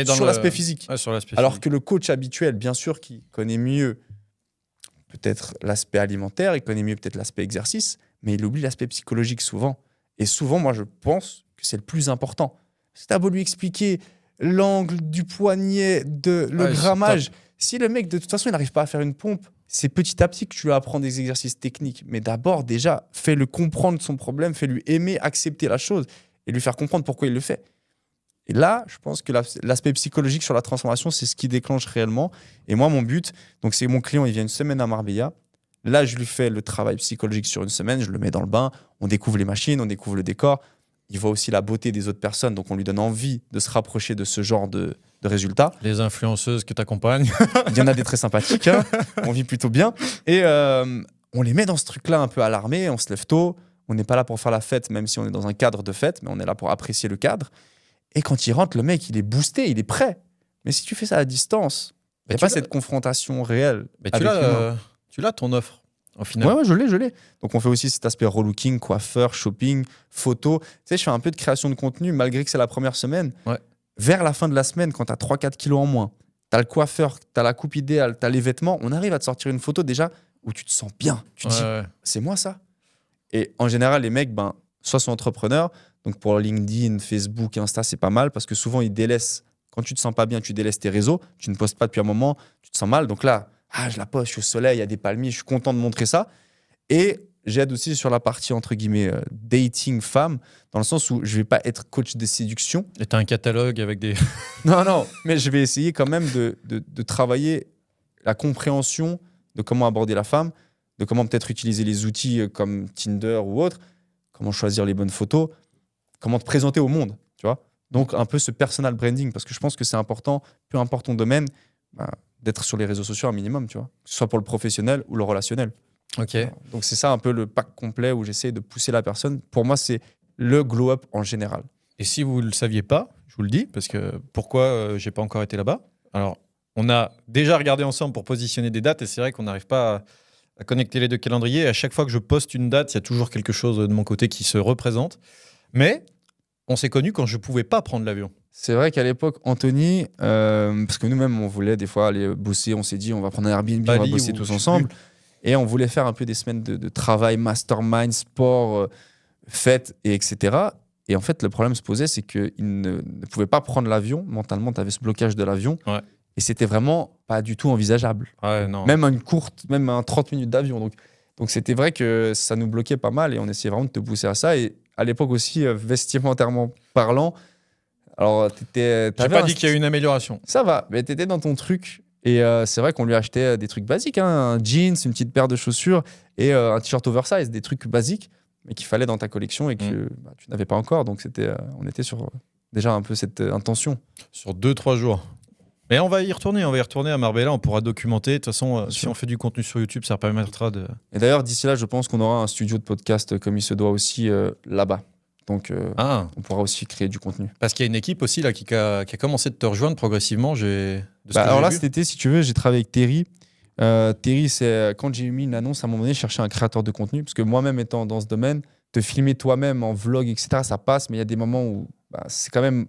sur l'aspect physique. Ouais, sur l'aspect Alors physique. que le coach habituel, bien sûr, qui connaît mieux peut-être l'aspect alimentaire, il connaît mieux peut-être l'aspect exercice, mais il oublie l'aspect psychologique souvent. Et souvent, moi, je pense que c'est le plus important. Si tu as beau lui expliquer l'angle du poignet, le grammage, si le mec, de toute façon, il n'arrive pas à faire une pompe, c'est petit à petit que tu lui apprends des exercices techniques. Mais d'abord, déjà, fais-le comprendre son problème, fais-lui aimer, accepter la chose et lui faire comprendre pourquoi il le fait. Et là, je pense que l'aspect psychologique sur la transformation, c'est ce qui déclenche réellement. Et moi, mon but, donc c'est mon client, il vient une semaine à Marbella. Là, je lui fais le travail psychologique sur une semaine, je le mets dans le bain, on découvre les machines, on découvre le décor. Il voit aussi la beauté des autres personnes, donc on lui donne envie de se rapprocher de ce genre de résultats. Les influenceuses que tu accompagnes. Il y en a des très sympathiques, hein. On vit plutôt bien. Et on les met dans ce truc-là un peu à l'armée, on se lève tôt, on n'est pas là pour faire la fête, même si on est dans un cadre de fête, mais on est là pour apprécier le cadre. Et quand il rentre, le mec, il est boosté, il est prêt. Mais si tu fais ça à distance, il n'y a pas cette confrontation réelle. Mais tu l'as ton offre, au final. Ouais, je l'ai. Donc, on fait aussi cet aspect relooking, coiffeur, shopping, photo. Tu sais, je fais un peu de création de contenu, malgré que c'est la première semaine. Ouais. Vers la fin de la semaine, quand tu as 3-4 kilos en moins, tu as le coiffeur, tu as la coupe idéale, tu as les vêtements, on arrive à te sortir une photo déjà où tu te sens bien. Tu te dis, c'est moi ça. Et en général, les mecs, soit sont entrepreneurs. Donc, pour LinkedIn, Facebook, Insta, c'est pas mal parce que souvent, ils délaissent. Quand tu te sens pas bien, tu délaisses tes réseaux. Tu ne postes pas depuis un moment, tu te sens mal. Donc là, je la poste, je suis au soleil, il y a des palmiers, je suis content de montrer ça. Et j'aide aussi sur la partie, entre guillemets, dating femme, dans le sens où je vais pas être coach de séduction. Et tu as un catalogue avec des... Non, mais je vais essayer quand même de travailler la compréhension de comment aborder la femme, de comment peut-être utiliser les outils comme Tinder ou autre, comment choisir les bonnes photos, comment te présenter au monde, tu vois. Donc, un peu ce personal branding, parce que je pense que c'est important, peu importe ton domaine, d'être sur les réseaux sociaux un minimum, tu vois, que ce soit pour le professionnel ou le relationnel. Ok. Donc, c'est ça un peu le pack complet où j'essaie de pousser la personne. Pour moi, c'est le glow-up en général. Et si vous ne le saviez pas, je vous le dis, parce que pourquoi j'ai pas encore été là-bas. Alors, on a déjà regardé ensemble pour positionner des dates, et c'est vrai qu'on n'arrive pas à connecter les deux calendriers. Et à chaque fois que je poste une date, il y a toujours quelque chose de mon côté qui se représente. Mais on s'est connus quand je pouvais pas prendre l'avion. C'est vrai qu'à l'époque, Anthony, parce que nous-mêmes, on voulait des fois aller bosser, on s'est dit, on va prendre un Airbnb, on va bosser tous ensemble. Et on voulait faire un peu des semaines de travail, mastermind, sport, fête, etc. Et en fait, le problème se posait, c'est qu'il ne pouvait pas prendre l'avion. Mentalement, tu avais ce blocage de l'avion. Ouais. Et c'était vraiment pas du tout envisageable. Ouais, non. Même un 30 minutes d'avion. Donc c'était vrai que ça nous bloquait pas mal et on essayait vraiment de te pousser à ça. Et à l'époque aussi, vestimentairement parlant, alors J'ai pas dit qu'il y a eu une amélioration. Ça va, mais t'étais dans ton truc. Et c'est vrai qu'on lui achetait des trucs basiques, hein, un jeans, une petite paire de chaussures et un t-shirt oversize, des trucs basiques, mais qu'il fallait dans ta collection et que tu n'avais pas encore. Donc on était sur déjà un peu cette intention. Sur 2-3 jours. Mais on va y retourner à Marbella, on pourra documenter. De toute façon, si on fait du contenu sur YouTube, ça permettra de... Et d'ailleurs, d'ici là, je pense qu'on aura un studio de podcast comme il se doit aussi là-bas. Donc, on pourra aussi créer du contenu. Parce qu'il y a une équipe aussi là, qui a commencé de te rejoindre progressivement. Alors là, cet été, si tu veux, j'ai travaillé avec Terry. Terry, c'est quand j'ai mis une annonce, à un moment donné, je cherchais un créateur de contenu. Parce que moi-même, étant dans ce domaine, te filmer toi-même en vlog, etc., ça passe. Mais il y a des moments où c'est quand même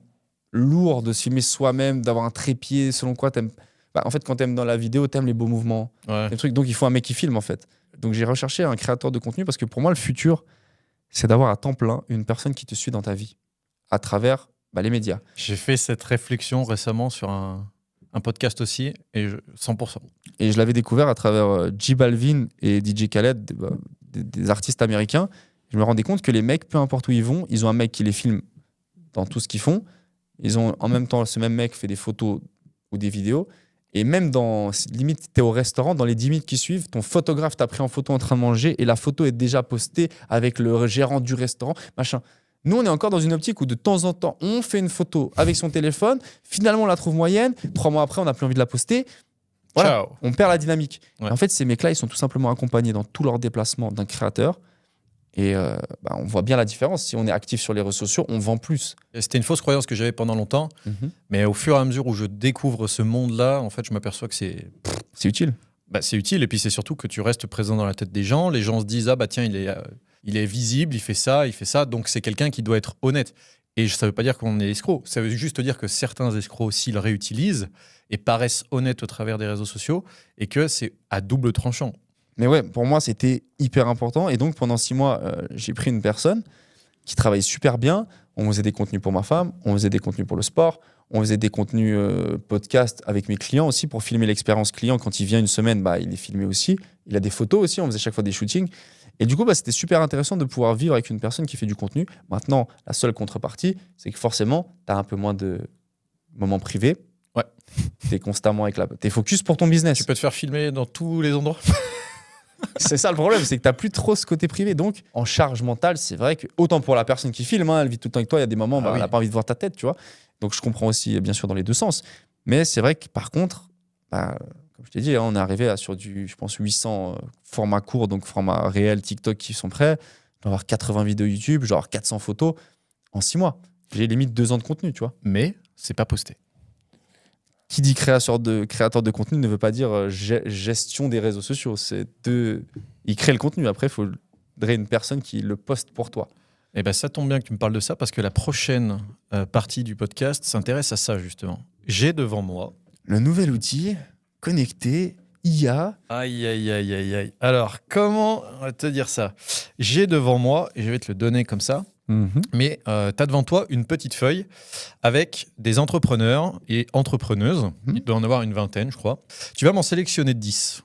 lourd de se filmer soi-même, d'avoir un trépied, selon quoi t'aimes. En fait, quand t'aimes dans la vidéo, t'aimes les beaux mouvements. Ouais. Les trucs. Donc, il faut un mec qui filme, en fait. Donc, j'ai recherché un créateur de contenu parce que pour moi, le futur, c'est d'avoir à temps plein une personne qui te suit dans ta vie à travers les médias. J'ai fait cette réflexion récemment sur un podcast aussi, et 100%. Et je l'avais découvert à travers J Balvin et DJ Khaled, des artistes américains. Je me rendais compte que les mecs, peu importe où ils vont, ils ont un mec qui les filme dans tout ce qu'ils font. Ils ont en même temps, ce même mec fait des photos ou des vidéos. Et même limite, tu es au restaurant, dans les 10 minutes qui suivent, ton photographe t'a pris en photo en train de manger et la photo est déjà postée avec le gérant du restaurant, machin. Nous, on est encore dans une optique où de temps en temps, on fait une photo avec son téléphone, finalement, on la trouve moyenne, 3 mois après, on n'a plus envie de la poster. Voilà, Ciao. on perd la dynamique. Ouais. En fait, ces mecs-là, ils sont tout simplement accompagnés dans tous leurs déplacements d'un créateur. Et on voit bien la différence. Si on est actif sur les réseaux sociaux, on vend plus. Et c'était une fausse croyance que j'avais pendant longtemps, mais au fur et à mesure où je découvre ce monde-là, en fait, je m'aperçois que C'est utile. c'est utile. Et puis c'est surtout que tu restes présent dans la tête des gens. Les gens se disent ah bah tiens, il est visible, il fait ça, donc c'est quelqu'un qui doit être honnête. Et ça veut pas dire qu'on est escroc. Ça veut juste dire que certains escrocs aussi le réutilisent et paraissent honnêtes au travers des réseaux sociaux et que c'est à double tranchant. Mais ouais, pour moi, c'était hyper important. Et donc, pendant 6 mois, j'ai pris une personne qui travaillait super bien. On faisait des contenus pour ma femme, on faisait des contenus pour le sport, on faisait des contenus podcast avec mes clients aussi pour filmer l'expérience client. Quand il vient une semaine, il est filmé aussi. Il a des photos aussi, on faisait chaque fois des shootings. Et du coup, c'était super intéressant de pouvoir vivre avec une personne qui fait du contenu. Maintenant, la seule contrepartie, c'est que forcément, tu as un peu moins de moments privés. Ouais. Tu es constamment avec t'es focus pour ton business. Tu peux te faire filmer dans tous les endroits. C'est ça le problème, c'est que tu n'as plus trop ce côté privé. Donc, en charge mentale, c'est vrai que, autant pour la personne qui filme, elle vit tout le temps avec toi, il y a des moments, elle n'a pas envie de voir ta tête, tu vois. Donc, je comprends aussi, bien sûr, dans les deux sens. Mais c'est vrai que, par contre, comme je t'ai dit, on est arrivé sur je pense, 800 formats courts, donc formats réels, TikTok qui sont prêts. Je vais avoir 80 vidéos YouTube, genre 400 photos en 6 mois. J'ai limite 2 ans de contenu, tu vois. Mais c'est pas posté. Qui dit créateur de contenu ne veut pas dire gestion des réseaux sociaux. Il crée le contenu. Après, il faudrait une personne qui le poste pour toi. Eh ben, ça tombe bien que tu me parles de ça parce que la prochaine partie du podcast s'intéresse à ça, justement. J'ai devant moi le nouvel outil connecté IA. Aïe, aïe, aïe, aïe, aïe. Alors, comment te dire ça? J'ai devant moi, et je vais te le donner comme ça, mais tu as devant toi une petite feuille avec des entrepreneurs et entrepreneuses. Il doit en avoir une vingtaine, je crois. Tu vas m'en sélectionner 10.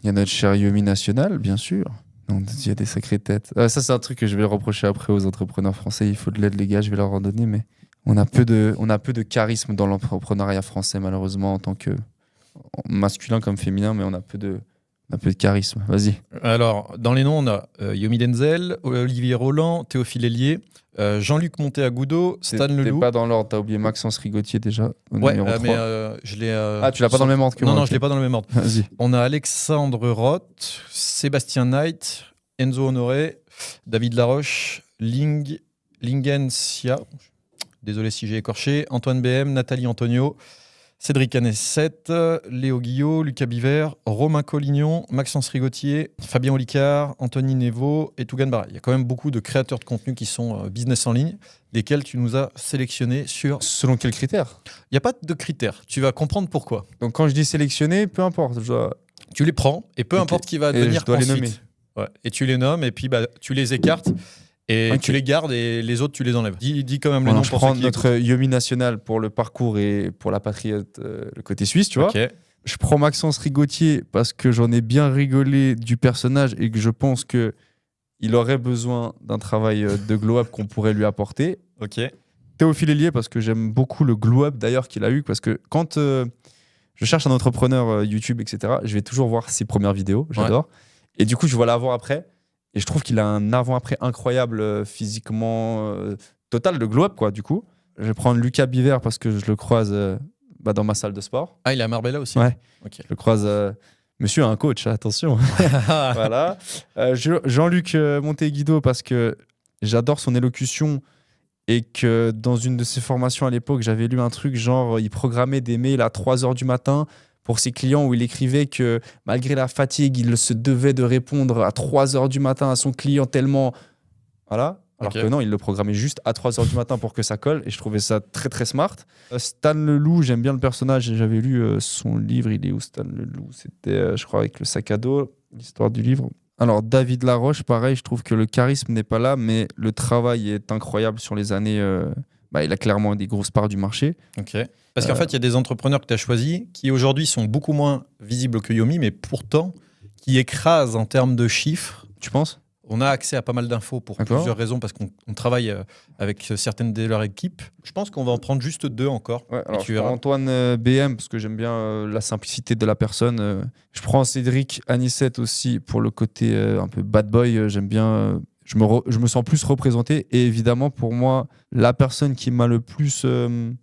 Il y a notre cher Yomi National, bien sûr. Il y a des sacrées têtes. Ça, c'est un truc que je vais reprocher après aux entrepreneurs français. Il faut de l'aide, les gars, je vais leur en donner, mais on a peu de charisme dans l'entrepreneuriat français, malheureusement, en tant que masculin comme féminin, mais on a peu de charisme. Vas-y. Alors, dans les noms, on a Yomi Denzel, Olivier Roland, Théophile Hélier, Jean-Luc Monteagudo, Stan Leloup. T'es pas dans l'ordre, t'as oublié Maxence Rigotier déjà. Ouais, mais je l'ai. Ah, tu l'as pas dans le même ordre que moi. Non, je l'ai pas dans le même ordre. Vas-y. On a Alexandre Roth, Sébastien Knight, Enzo Honoré, David Laroche, Lingencia, désolé si j'ai écorché, Antoine BM, Nathalie Antonio, Cédric Anesset, Léo Guillot, Lucas Biver, Romain Collignon, Maxence Rigotier, Fabien Olicard, Anthony Nevo et Tougan Barra. Il y a quand même beaucoup de créateurs de contenu qui sont business en ligne, lesquels tu nous as sélectionnés sur... Selon quels critères? Il n'y a pas de critères. Tu vas comprendre pourquoi. Donc quand je dis sélectionner, peu importe. Tu les prends et peu importe qui va devenir je dois ensuite. Les nommer. Ouais. Et tu les nommes et puis tu les écartes. Et tu les gardes et les autres, tu les enlèves. Dis quand même les noms je pour prends ceux qui notre Yomi National pour le parcours et pour la Patriote, le côté suisse, tu vois. Je prends Maxence Rigotier parce que j'en ai bien rigolé du personnage et que je pense qu'il aurait besoin d'un travail de glow-up qu'on pourrait lui apporter. Ok. Théophile Hélier parce que j'aime beaucoup le glow-up d'ailleurs qu'il a eu. Parce que quand je cherche un entrepreneur YouTube, etc., je vais toujours voir ses premières vidéos. J'adore. Ouais. Et du coup, je vais la voir après. Et je trouve qu'il a un avant-après incroyable physiquement total de glow-up, quoi, du coup. Je vais prendre Lucas Biver parce que je le croise dans ma salle de sport. Ah, il est à Marbella aussi? Ouais. Okay. Je le croise... Monsieur a un coach, attention. Voilà. Jean-Luc Monteguido parce que j'adore son élocution et que dans une de ses formations à l'époque, j'avais lu un truc genre, il programmait des mails à 3h du matin pour ses clients où il écrivait que malgré la fatigue, il se devait de répondre à 3h du matin à son client tellement... Voilà. Alors que non, il le programmait juste à 3h du matin pour que ça colle et je trouvais ça très très smart. Stan Leloup, j'aime bien le personnage et j'avais lu son livre. Il est où Stan Leloup? C'était, je crois, avec le sac à dos, l'histoire du livre. Alors David Laroche, pareil, je trouve que le charisme n'est pas là, mais le travail est incroyable sur les années... il a clairement des grosses parts du marché. Ok. Parce qu'en fait, il y a des entrepreneurs que tu as choisis qui aujourd'hui sont beaucoup moins visibles que Yomi, mais pourtant qui écrasent en termes de chiffres. Tu penses? on a accès à pas mal d'infos pour D'accord. plusieurs raisons, parce qu'on travaille avec certaines de leurs équipes. Je pense qu'on va en prendre juste 2 encore. Ouais, alors tu je prends verras. Antoine BM parce que j'aime bien la simplicité de la personne. Je prends Cédric Anissette aussi pour le côté un peu bad boy. J'aime bien. Je me sens plus représenté. Et évidemment, pour moi, la personne qui m'a le plus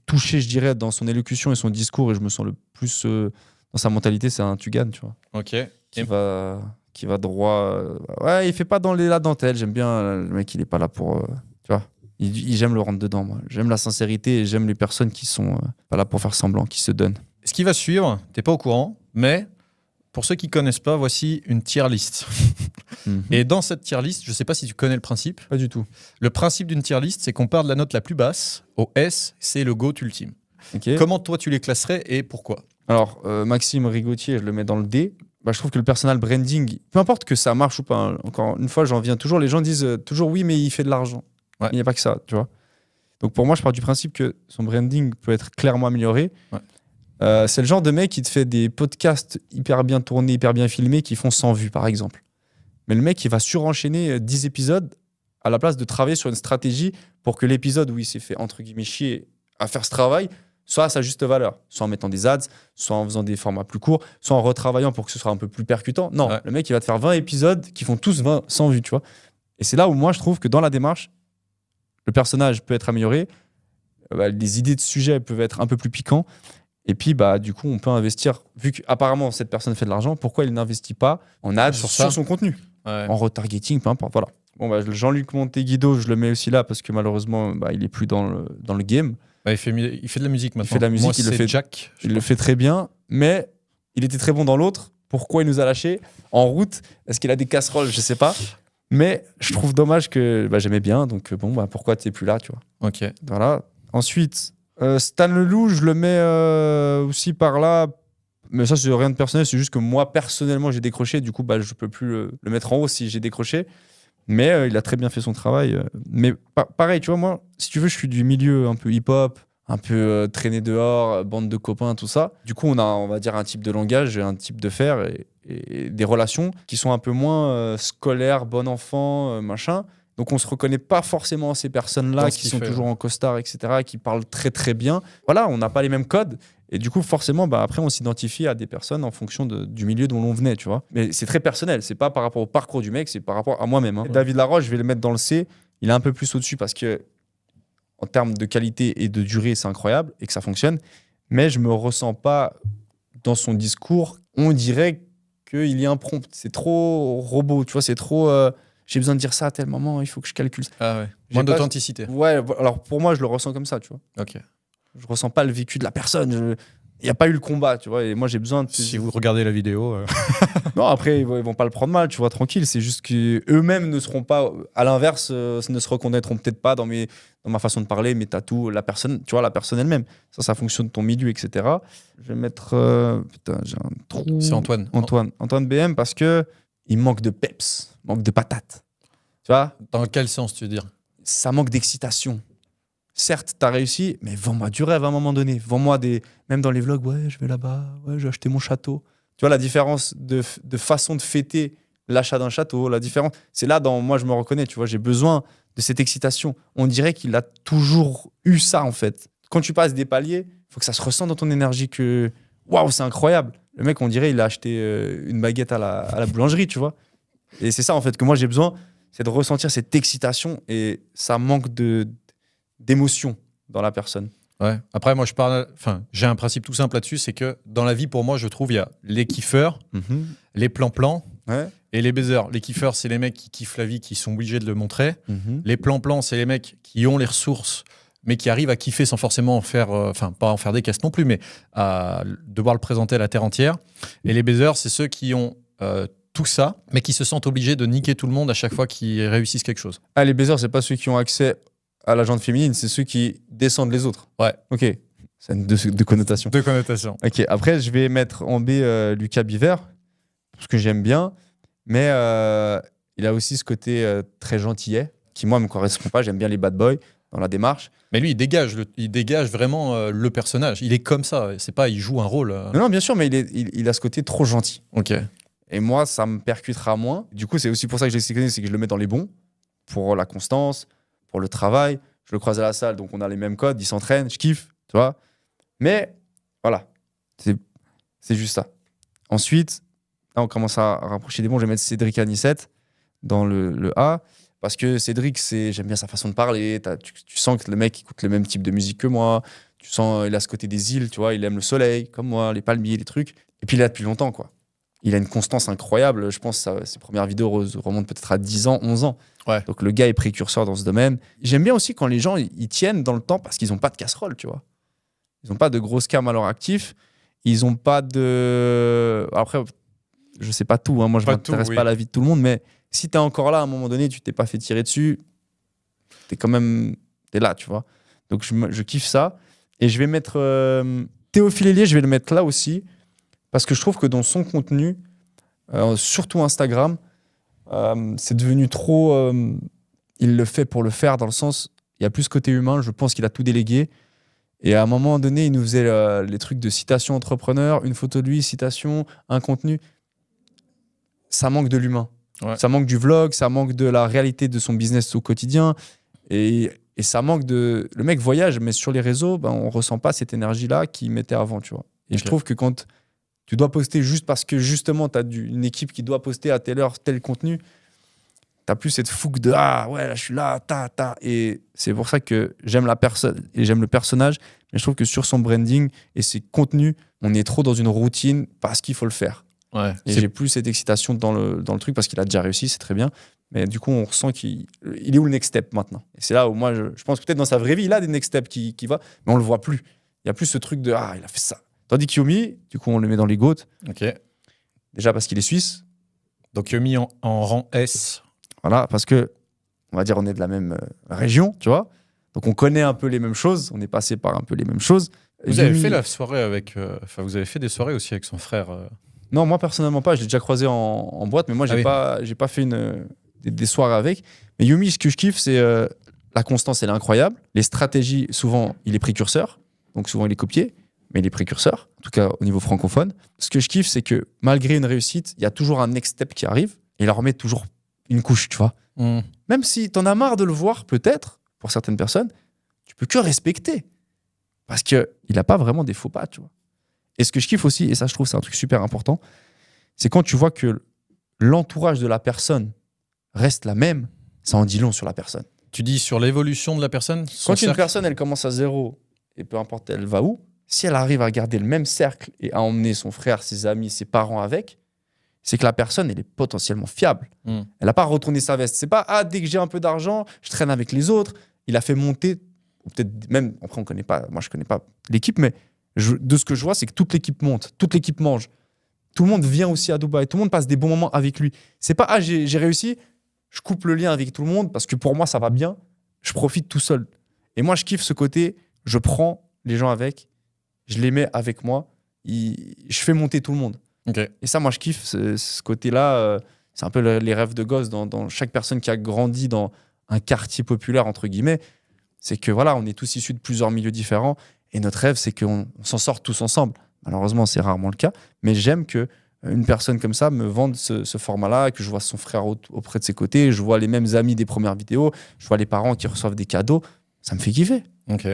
touché, je dirais, dans son élocution et son discours, et je me sens le plus dans sa mentalité, c'est un Tugan, tu vois. Ok. Qui va droit. Ouais, il fait pas dans la dentelle. J'aime bien le mec, il est pas là pour. Tu vois. J'aime le rentre dedans, moi. J'aime la sincérité et j'aime les personnes qui sont pas là pour faire semblant, qui se donnent. Ce qui va suivre, t'es pas au courant, mais pour ceux qui connaissent pas, voici une tier list. Et dans cette tier list, je sais pas si tu connais le principe. Pas du tout. Le principe d'une tier list, c'est qu'on part de la note la plus basse au S, c'est le GOAT ultime. Ok. Comment toi tu les classerais et pourquoi? Alors, Maxime Rigotier, je le mets dans le D. Bah, je trouve que le personal branding, peu importe que ça marche ou pas, hein, encore une fois, j'en viens toujours, les gens disent toujours oui, mais il fait de l'argent. Ouais. Il n'y a pas que ça, tu vois. Donc pour moi, je pars du principe que son branding peut être clairement amélioré. Ouais. C'est le genre de mec qui te fait des podcasts hyper bien tournés, hyper bien filmés, qui font 100 vues, par exemple. Mais le mec, il va surenchaîner 10 épisodes à la place de travailler sur une stratégie pour que l'épisode où il s'est fait, entre guillemets, chier à faire ce travail, soit à sa juste valeur, soit en mettant des ads, soit en faisant des formats plus courts, soit en retravaillant pour que ce soit un peu plus percutant. Non, Ouais. le mec, il va te faire 20 épisodes qui font tous 20, 100 vues, tu vois. Et c'est là où moi, je trouve que dans la démarche, le personnage peut être amélioré, les idées de sujet peuvent être un peu plus piquants, et puis, du coup, on peut investir, vu qu'apparemment, cette personne fait de l'argent, pourquoi il n'investit pas en ads Sur sur ça. son contenu, Ouais. en retargeting, peu importe, voilà. Bon, Jean-Luc Monteguido, je le mets aussi là, parce que malheureusement, il est plus dans le game. Il fait de la musique maintenant. fait de la musique, Moi, il le c'est fait- Jack. je Il le crois. fait très bien, mais il était très bon dans l'autre. Pourquoi il nous a lâchés en route? Est-ce qu'il a des casseroles? Je sais pas. Mais je trouve dommage que j'aimais bien. Donc pourquoi tu n'es plus là, tu vois? Ok. Voilà. Ensuite, Stan Leloup, je le mets aussi par là. Mais ça, c'est rien de personnel. C'est juste que moi, personnellement, j'ai décroché. Du coup, je peux plus le mettre en haut si j'ai décroché. Mais il a très bien fait son travail. Mais pareil, tu vois, moi, si tu veux, je suis du milieu un peu hip-hop, un peu traîné dehors, bande de copains, tout ça. Du coup, on a, on va dire, un type de langage, un type de faire et des relations qui sont un peu moins scolaires, bon enfant, machin. Donc, on se reconnaît pas forcément ces personnes-là Dans ce qui qu'il sont fait, toujours en costard, etc., qui parlent très, très bien. Voilà, on n'a pas les mêmes codes. Et du coup, forcément, après, on s'identifie à des personnes en fonction du milieu dont l'on venait, tu vois. Mais c'est très personnel. C'est pas par rapport au parcours du mec, c'est par rapport à moi-même. Hein. David Laroche, je vais le mettre dans le C. Il est un peu plus au-dessus parce que, en termes de qualité et de durée, c'est incroyable et que ça fonctionne. Mais je me ressens pas dans son discours. On dirait qu'il y a un prompt. C'est trop robot, tu vois. C'est trop. J'ai besoin de dire ça à tel moment. Il faut que je calcule. Ah ouais. J'ai Moins pas- d'authenticité. Ouais. Alors pour moi, je le ressens comme ça, tu vois. Ok. Je ressens pas le vécu de la personne. Il n'y a pas eu le combat, tu vois. Et moi, j'ai besoin de. Si vous regardez la vidéo, Non, après, ils vont pas le prendre mal, tu vois, tranquille. C'est juste qu'eux-mêmes ne seront pas, à l'inverse, ne se reconnaîtront peut-être pas dans ma façon de parler, mes tatous, la personne, tu vois, la personne elle-même. Ça fonctionne de ton milieu, etc. Je vais mettre. Putain, j'ai un trou. c'est Antoine. Antoine BM, parce que il manque de peps, manque de patates. Tu vois, Dans quel sens tu veux dire? ça manque d'excitation. Certes, t'as réussi, mais vends-moi du rêve à un moment donné. Vends-moi même dans les vlogs, ouais, je vais là-bas, ouais, je vais acheter mon château. Tu vois, la différence de façon de fêter l'achat d'un château, la différence, c'est là dans moi, je me reconnais, tu vois, j'ai besoin de cette excitation. On dirait qu'il a toujours eu ça, en fait. Quand tu passes des paliers, il faut que ça se ressente dans ton énergie que, waouh, c'est incroyable. Le mec, on dirait, il a acheté une baguette à la boulangerie, tu vois. Et c'est ça, en fait, que moi, j'ai besoin, c'est de ressentir cette excitation et ça manque d'émotion dans la personne. Ouais. Après, moi, j'ai un principe tout simple là-dessus, c'est que dans la vie, pour moi, je trouve, il y a les kiffeurs, les plans-plans Ouais. et les baisers. Les kiffeurs, c'est les mecs qui kiffent la vie, qui sont obligés de le montrer. Mhm. Les plans-plans, c'est les mecs qui ont les ressources, mais qui arrivent à kiffer sans forcément en faire, pas en faire des caisses non plus, mais à devoir le présenter à la terre entière. Et les baisers, c'est ceux qui ont tout ça, mais qui se sentent obligés de niquer tout le monde à chaque fois qu'ils réussissent quelque chose. Ah, les baisers, c'est pas ceux qui ont accès à la jante féminine, c'est ceux qui descendent les autres. Ouais. Ok. C'est deux connotations. Deux connotations. Ok. Après, je vais mettre en B Lucas Biver, parce que j'aime bien, mais il a aussi ce côté très gentillet, qui moi me correspond pas. J'aime bien les bad boys dans la démarche. Mais lui, il dégage vraiment le personnage. Il est comme ça. C'est pas, il joue un rôle. Non, bien sûr, mais il a ce côté trop gentil. Ok. Et moi, ça me percutera moins. Du coup, c'est aussi pour ça que je l'ai sélectionné, c'est que je le mets dans les bons, pour la constance, pour le travail. Je le croise à la salle, donc on a les mêmes codes, il s'entraîne, je kiffe, tu vois. Mais voilà, c'est juste ça. Ensuite, là, on commence à rapprocher des bons. Je vais mettre Cédric Anissette dans le A. Parce que Cédric, j'aime bien sa façon de parler. Tu sens que le mec écoute le même type de musique que moi. Tu sens, il a ce côté des îles, tu vois. Il aime le soleil, comme moi, les palmiers, les trucs. Et puis il est là depuis longtemps, quoi. Il a une constance incroyable. Je pense que ses premières vidéos remontent peut-être à 10 ans, 11 ans. Ouais. Donc le gars est précurseur dans ce domaine. J'aime bien aussi quand les gens ils tiennent dans le temps parce qu'ils n'ont pas de casserole, tu vois. Ils n'ont pas de grosses cams à leur actif. Ils n'ont pas de... Après, je sais pas tout. Hein. Moi, je ne m'intéresse pas à la vie de tout le monde. Mais si tu es encore là, à un moment donné, tu t'es pas fait tirer dessus, tu es là, tu vois. Donc je kiffe ça. Et je vais mettre... Théophile Hélier, je vais le mettre là aussi. Parce que je trouve que dans son contenu, surtout Instagram, c'est devenu trop... il le fait pour le faire, dans le sens, il y a plus ce côté humain, je pense qu'il a tout délégué. Et à un moment donné, il nous faisait les trucs de citation entrepreneur, une photo de lui, citation, un contenu. Ça manque de l'humain. Ouais. Ça manque du vlog, ça manque de la réalité de son business au quotidien. Et ça manque de... Le mec voyage, mais sur les réseaux, on ne ressent pas cette énergie-là qu'il mettait avant, tu vois. Et je trouve que quand tu dois poster juste parce que justement, tu as une équipe qui doit poster à telle heure tel contenu, t'as plus cette fougue de « Ah, ouais, là, je suis là, ta. » Et c'est pour ça que j'aime la personne et j'aime le personnage. Mais je trouve que sur son branding et ses contenus, on est trop dans une routine parce qu'il faut le faire. Ouais, et j'ai plus cette excitation dans le truc parce qu'il a déjà réussi, c'est très bien. Mais du coup, on ressent qu'il est où le next step maintenant. Et c'est là où moi, je pense que peut-être dans sa vraie vie, il a des next steps qui va, mais on le voit plus. Il y a plus ce truc de « Ah, il a fait ça ». Tandis que Yomi, du coup, on le met dans les GOAT. Ok. Déjà parce qu'il est suisse. Donc Yomi en rang S. Voilà, parce que, on va dire, on est de la même région, tu vois. Donc, on connaît un peu les mêmes choses. On est passé par un peu les mêmes choses. Vous avez fait la soirée avec... vous avez fait des soirées aussi avec son frère Non, moi, personnellement pas. Je l'ai déjà croisé en boîte, mais moi, j'ai pas fait des soirées avec. Mais Yomi, ce que je kiffe, c'est la constance, elle est incroyable. Les stratégies, souvent, il est précurseur. Donc, souvent, il est copié, mais il est précurseur, en tout cas au niveau francophone. Ce que je kiffe, c'est que malgré une réussite, il y a toujours un next step qui arrive et il en remet toujours une couche, tu vois. Même si t'en as marre de le voir, peut-être, pour certaines personnes, tu peux que respecter. Parce qu'il n'a pas vraiment des faux pas, tu vois. Et ce que je kiffe aussi, et ça je trouve c'est un truc super important, c'est quand tu vois que l'entourage de la personne reste la même, ça en dit long sur la personne. Tu dis sur l'évolution de la personne? Quand une personne, elle commence à zéro, et peu importe elle va où, si elle arrive à garder le même cercle et à emmener son frère, ses amis, ses parents avec, c'est que la personne, elle est potentiellement fiable. Elle n'a pas retourné sa veste. C'est pas, dès que j'ai un peu d'argent, je traîne avec les autres. Il a fait monter, ou peut-être même, après, on connaît pas, moi, je connais pas l'équipe, mais de ce que je vois, c'est que toute l'équipe monte, toute l'équipe mange. Tout le monde vient aussi à Dubaï, tout le monde passe des bons moments avec lui. C'est pas, j'ai réussi, je coupe le lien avec tout le monde parce que pour moi, ça va bien, je profite tout seul. Et moi, je kiffe ce côté, je prends les gens avec, je les mets avec moi, je fais monter tout le monde. Okay. Et ça, moi, je kiffe ce côté-là. C'est un peu les rêves de gosse dans chaque personne qui a grandi dans un quartier populaire, entre guillemets. C'est que voilà, on est tous issus de plusieurs milieux différents. Et notre rêve, c'est qu'on s'en sorte tous ensemble. Malheureusement, c'est rarement le cas. Mais j'aime qu'une personne comme ça me vende ce format-là, que je vois son frère auprès de ses côtés, je vois les mêmes amis des premières vidéos, je vois les parents qui reçoivent des cadeaux. Ça me fait kiffer. Ok.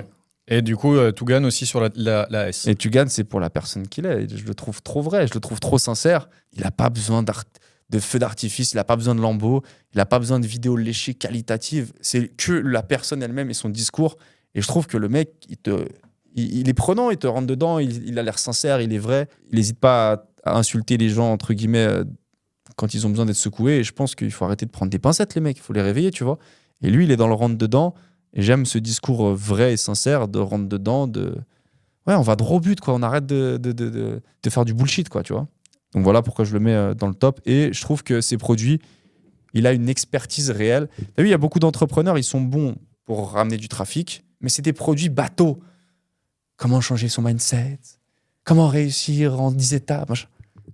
Et du coup, Tougan aussi sur la S. Et Tougan, c'est pour la personne qu'il est. Je le trouve trop vrai, je le trouve trop sincère. Il n'a pas besoin de feux d'artifice, il n'a pas besoin de lambeaux, il n'a pas besoin de vidéos léchées qualitatives. C'est que la personne elle-même et son discours. Et je trouve que le mec, il est prenant, il te rentre dedans, il a l'air sincère, il est vrai. Il n'hésite pas à insulter les gens, entre guillemets, quand ils ont besoin d'être secoués. Et je pense qu'il faut arrêter de prendre des pincettes, les mecs. Il faut les réveiller, tu vois. Et lui, il est dans le rentre dedans. Et j'aime ce discours vrai et sincère de rentre dedans, ouais, on va droit au but, quoi. On arrête de faire du bullshit, quoi, tu vois. Donc voilà pourquoi je le mets dans le top. Et je trouve que ces produits, il a une expertise réelle. T'as vu, il y a beaucoup d'entrepreneurs, ils sont bons pour ramener du trafic, mais c'est des produits bateaux. Comment changer son mindset? Comment réussir en 10 étapes?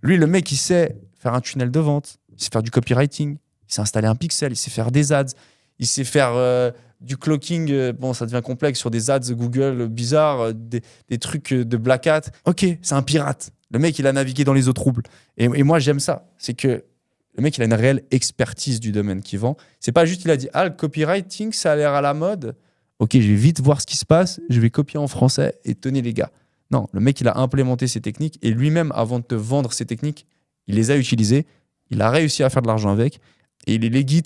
Lui, le mec, il sait faire un tunnel de vente, il sait faire du copywriting, il sait installer un pixel, il sait faire des ads, il sait faire du clocking, bon, ça devient complexe sur des ads Google bizarres, des trucs de black hat. Ok, c'est un pirate. Le mec, il a navigué dans les eaux troubles. Et moi, j'aime ça. C'est que le mec, il a une réelle expertise du domaine qu'il vend. C'est pas juste, il a dit, le copywriting, ça a l'air à la mode. Ok, je vais vite voir ce qui se passe. Je vais copier en français et tenez les gars. Non, le mec, il a implémenté ses techniques et lui-même, avant de te vendre ses techniques, il les a utilisées. Il a réussi à faire de l'argent avec et il est legit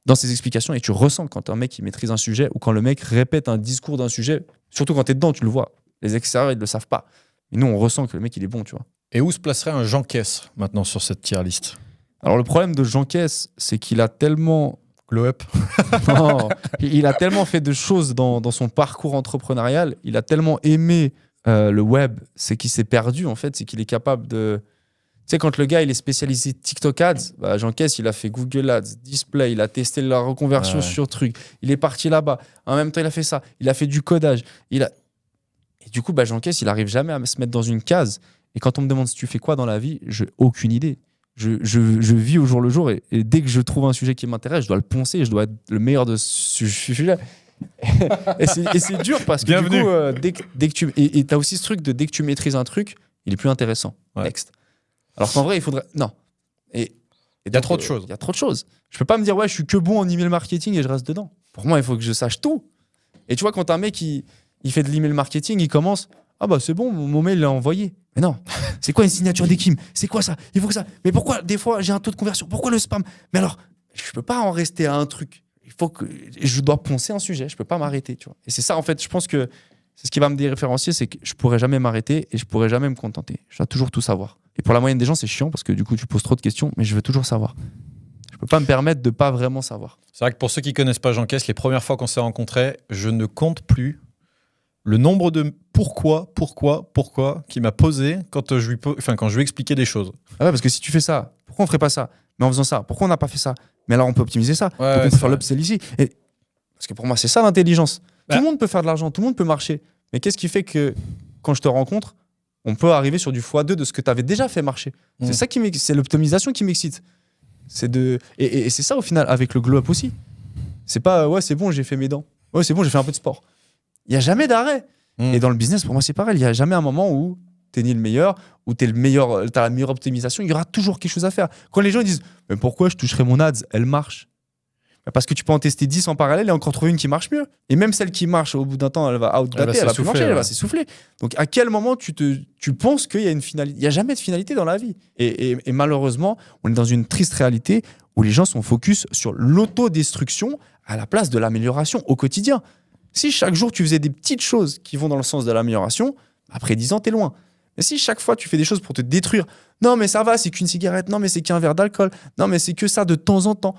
dans ses explications. Et tu ressens quand un mec il maîtrise un sujet ou quand le mec répète un discours d'un sujet, surtout quand tu es dedans, tu le vois. Les extérieurs, ils ne le savent pas. Et nous, on ressent que le mec, il est bon, tu vois. Et où se placerait un Jean Caisse maintenant sur cette tier list? Alors, le problème de Jean Caisse, c'est qu'il a tellement. Glow up. Non, il a tellement fait de choses dans son parcours entrepreneurial. Il a tellement aimé le web, c'est qu'il s'est perdu, en fait. C'est qu'il est capable de. Tu sais, quand le gars il est spécialisé TikTok Ads, Jean Caisse, il a fait Google Ads, Display, il a testé la reconversion sur truc. Il est parti là-bas. En même temps, il a fait ça. Il a fait du codage. Et du coup, Jean Caisse, il n'arrive jamais à se mettre dans une case. Et quand on me demande si tu fais quoi dans la vie, j'ai aucune idée. Je vis au jour le jour et dès que je trouve un sujet qui m'intéresse, je dois le poncer, je dois être le meilleur de ce sujet. et c'est dur parce que Bienvenue. du coup, dès que tu... Et tu as aussi ce truc de dès que tu maîtrises un truc, il est plus intéressant. Ouais. Next. Alors qu'en vrai, il faudrait. Non. Il y a trop de choses. Il y a trop de choses. Je peux pas me dire, ouais, je suis que bon en email marketing et je reste dedans. Pour moi, il faut que je sache tout. Et tu vois, quand un mec, il fait de l'email marketing, il commence, c'est bon, mon mail l'a envoyé. Mais non. C'est quoi une signature d'Ekim? C'est quoi ça? Il faut que ça. Mais pourquoi, des fois, j'ai un taux de conversion? Pourquoi le spam? Mais alors, je peux pas en rester à un truc. Il faut que. Je dois poncer un sujet. Je peux pas m'arrêter, tu vois. Et c'est ça, en fait, je pense que c'est ce qui va me différencier, c'est que je pourrais jamais m'arrêter et je pourrais jamais me contenter. Je dois toujours tout savoir. Et pour la moyenne des gens, c'est chiant parce que du coup, tu poses trop de questions, mais je veux toujours savoir. Je peux pas me permettre de pas vraiment savoir. C'est vrai que pour ceux qui connaissent pas Jean Caisse, les premières fois qu'on s'est rencontrés, je ne compte plus le nombre de pourquoi qu'il m'a posé quand je lui expliquais des choses. Ah ouais, parce que si tu fais ça, pourquoi on ferait pas ça? Mais en faisant ça, pourquoi on n'a pas fait ça? Mais alors on peut optimiser ça. Ouais, donc on peut faire vrai. l'upsell ici. Et... Parce que pour moi, c'est ça l'intelligence. Tout le monde peut faire de l'argent, tout le monde peut marcher. Mais qu'est-ce qui fait que quand je te rencontre, on peut arriver sur du x2 de ce que tu avais déjà fait marcher? C'est ça c'est l'optimisation qui m'excite. Et c'est ça au final avec le glow up aussi. C'est pas ouais, c'est bon, j'ai fait mes dents. Ouais, c'est bon, j'ai fait un peu de sport. Il n'y a jamais d'arrêt. Et dans le business, pour moi, c'est pareil. Il n'y a jamais un moment où tu es ni le meilleur, où tu as la meilleure optimisation. Il y aura toujours quelque chose à faire. Quand les gens disent mais pourquoi je toucherai mon ads? Elle marche. Parce que tu peux en tester 10 en parallèle et encore trouver une qui marche mieux. Et même celle qui marche, au bout d'un temps, elle va outdater, elle va plus marcher, elle va s'essouffler. Donc à quel moment tu penses qu'il y a une finalité? Il n'y a jamais de finalité dans la vie. Et malheureusement, on est dans une triste réalité où les gens sont focus sur l'autodestruction à la place de l'amélioration au quotidien. Si chaque jour tu faisais des petites choses qui vont dans le sens de l'amélioration, après 10 ans, t'es loin. Mais si chaque fois tu fais des choses pour te détruire, non mais ça va, c'est qu'une cigarette, non mais c'est qu'un verre d'alcool, non mais c'est que ça de temps en temps.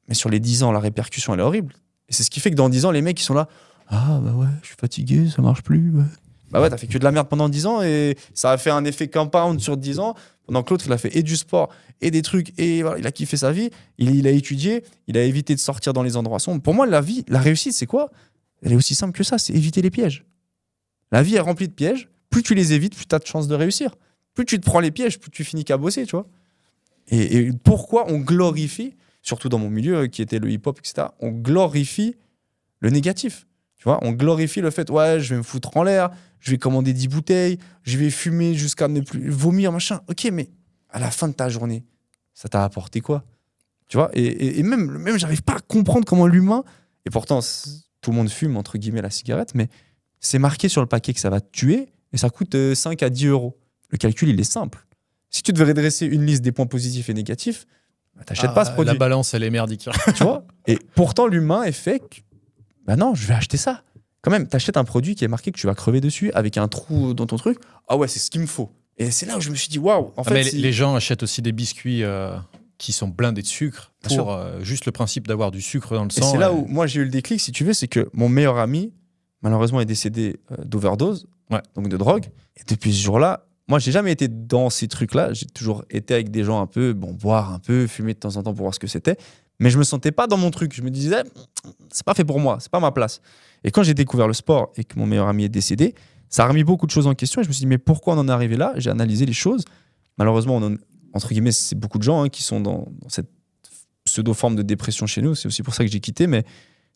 Mais sur les 10 ans, la répercussion, elle est horrible. Et c'est ce qui fait que dans 10 ans, les mecs, ils sont là. Ah, bah ouais, je suis fatigué, ça marche plus. Ouais. Bah ouais, t'as fait que de la merde pendant 10 ans et ça a fait un effet compound sur 10 ans. Pendant que l'autre, il a fait et du sport et des trucs et voilà, il a kiffé sa vie. Il a étudié, il a évité de sortir dans les endroits sombres. Pour moi, la vie, la réussite, c'est quoi? Elle est aussi simple que ça, c'est éviter les pièges. La vie est remplie de pièges. Plus tu les évites, plus tu as de chances de réussir. Plus tu te prends les pièges, plus tu finis qu'à bosser, tu vois. Et pourquoi on glorifie, surtout dans mon milieu qui était le hip-hop, etc., on glorifie le négatif. Tu vois, on glorifie le fait, ouais, je vais me foutre en l'air, je vais commander 10 bouteilles, je vais fumer jusqu'à ne plus vomir, machin. Ok, mais à la fin de ta journée, ça t'a apporté quoi? Tu vois, et même j'arrive pas à comprendre comment l'humain, et pourtant, tout le monde fume, entre guillemets, la cigarette, mais c'est marqué sur le paquet que ça va te tuer et ça coûte 5 à 10 euros. Le calcul, il est simple. Si tu devais dresser une liste des points positifs et négatifs, t'achètes pas ce produit. La balance, elle est merdique. Tu vois? Et pourtant, l'humain est fait que, bah non, je vais acheter ça. Quand même, t'achètes un produit qui est marqué que tu vas crever dessus avec un trou dans ton truc. Ah ouais, c'est ce qu'il me faut. Et c'est là où je me suis dit, waouh, en fait. Mais les gens achètent aussi des biscuits qui sont blindés de sucre pour juste le principe d'avoir du sucre dans le sang. Et c'est là où moi j'ai eu le déclic, si tu veux, c'est que mon meilleur ami, malheureusement, est décédé d'overdose, donc de drogue. Et depuis ce jour-là, moi, j'ai jamais été dans ces trucs-là. J'ai toujours été avec des gens un peu, boire un peu, fumer de temps en temps pour voir ce que c'était. Mais je me sentais pas dans mon truc. Je me disais, c'est pas fait pour moi, c'est pas ma place. Et quand j'ai découvert le sport et que mon meilleur ami est décédé, ça a remis beaucoup de choses en question. Et je me suis dit, mais pourquoi on en est arrivé là? J'ai analysé les choses. Malheureusement, entre guillemets, c'est beaucoup de gens qui sont dans cette pseudo-forme de dépression chez nous. C'est aussi pour ça que j'ai quitté. Mais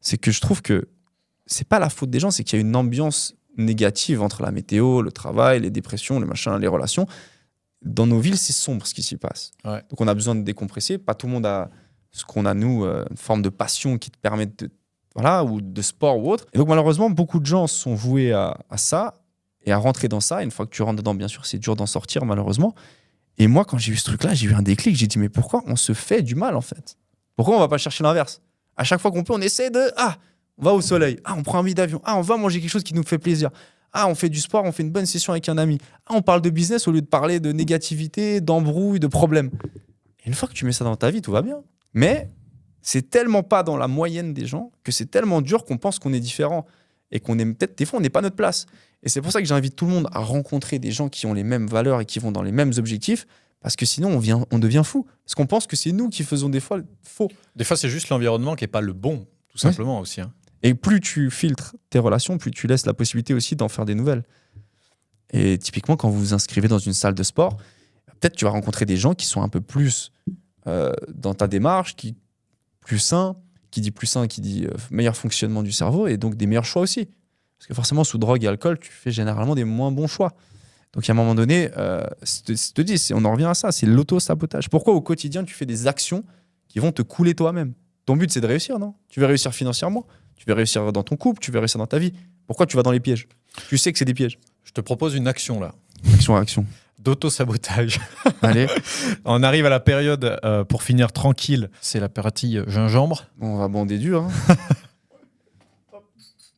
c'est que je trouve que c'est pas la faute des gens, c'est qu'il y a une ambiance négatives entre la météo, le travail, les dépressions, les machins, les relations. Dans nos villes, c'est sombre ce qui s'y passe. Ouais. Donc on a besoin de décompresser. Pas tout le monde a ce qu'on a, nous, une forme de passion qui te permet de, voilà, ou de sport ou autre. Et donc malheureusement, beaucoup de gens sont voués à ça et à rentrer dans ça. Une fois que tu rentres dedans, bien sûr, c'est dur d'en sortir, malheureusement. Et moi, quand j'ai vu ce truc-là, j'ai eu un déclic. J'ai dit, mais pourquoi on se fait du mal, en fait? Pourquoi on va pas chercher l'inverse? À chaque fois qu'on peut, on essaie de... on va au soleil. On prend un billet d'avion. On va manger quelque chose qui nous fait plaisir. On fait du sport, on fait une bonne session avec un ami. On parle de business au lieu de parler de négativité, d'embrouille, de problèmes. Et une fois que tu mets ça dans ta vie, tout va bien. Mais c'est tellement pas dans la moyenne des gens que c'est tellement dur qu'on pense qu'on est différent et qu'on est peut-être, des fois, on n'est pas à notre place. Et c'est pour ça que j'invite tout le monde à rencontrer des gens qui ont les mêmes valeurs et qui vont dans les mêmes objectifs, parce que sinon, on devient fou. Parce qu'on pense que c'est nous qui faisons des fois faux. Des fois, c'est juste l'environnement qui n'est pas le bon, tout simplement aussi. Hein. Et plus tu filtres tes relations, plus tu laisses la possibilité aussi d'en faire des nouvelles. Et typiquement, quand vous vous inscrivez dans une salle de sport, peut-être tu vas rencontrer des gens qui sont un peu plus dans ta démarche, plus sains, qui dit meilleur fonctionnement du cerveau, et donc des meilleurs choix aussi. Parce que forcément, sous drogue et alcool, tu fais généralement des moins bons choix. Donc, à un moment donné, on en revient à ça, c'est l'auto-sabotage. Pourquoi au quotidien, tu fais des actions qui vont te couler toi-même? Ton but, c'est de réussir, non? Tu veux réussir financièrement, tu veux réussir dans ton couple, tu veux réussir dans ta vie. Pourquoi tu vas dans les pièges? Tu sais que c'est des pièges. Je te propose une action, là. Action. D'auto-sabotage. Allez. On arrive à la période, pour finir tranquille, c'est la partie gingembre. On va bander dur. Hein.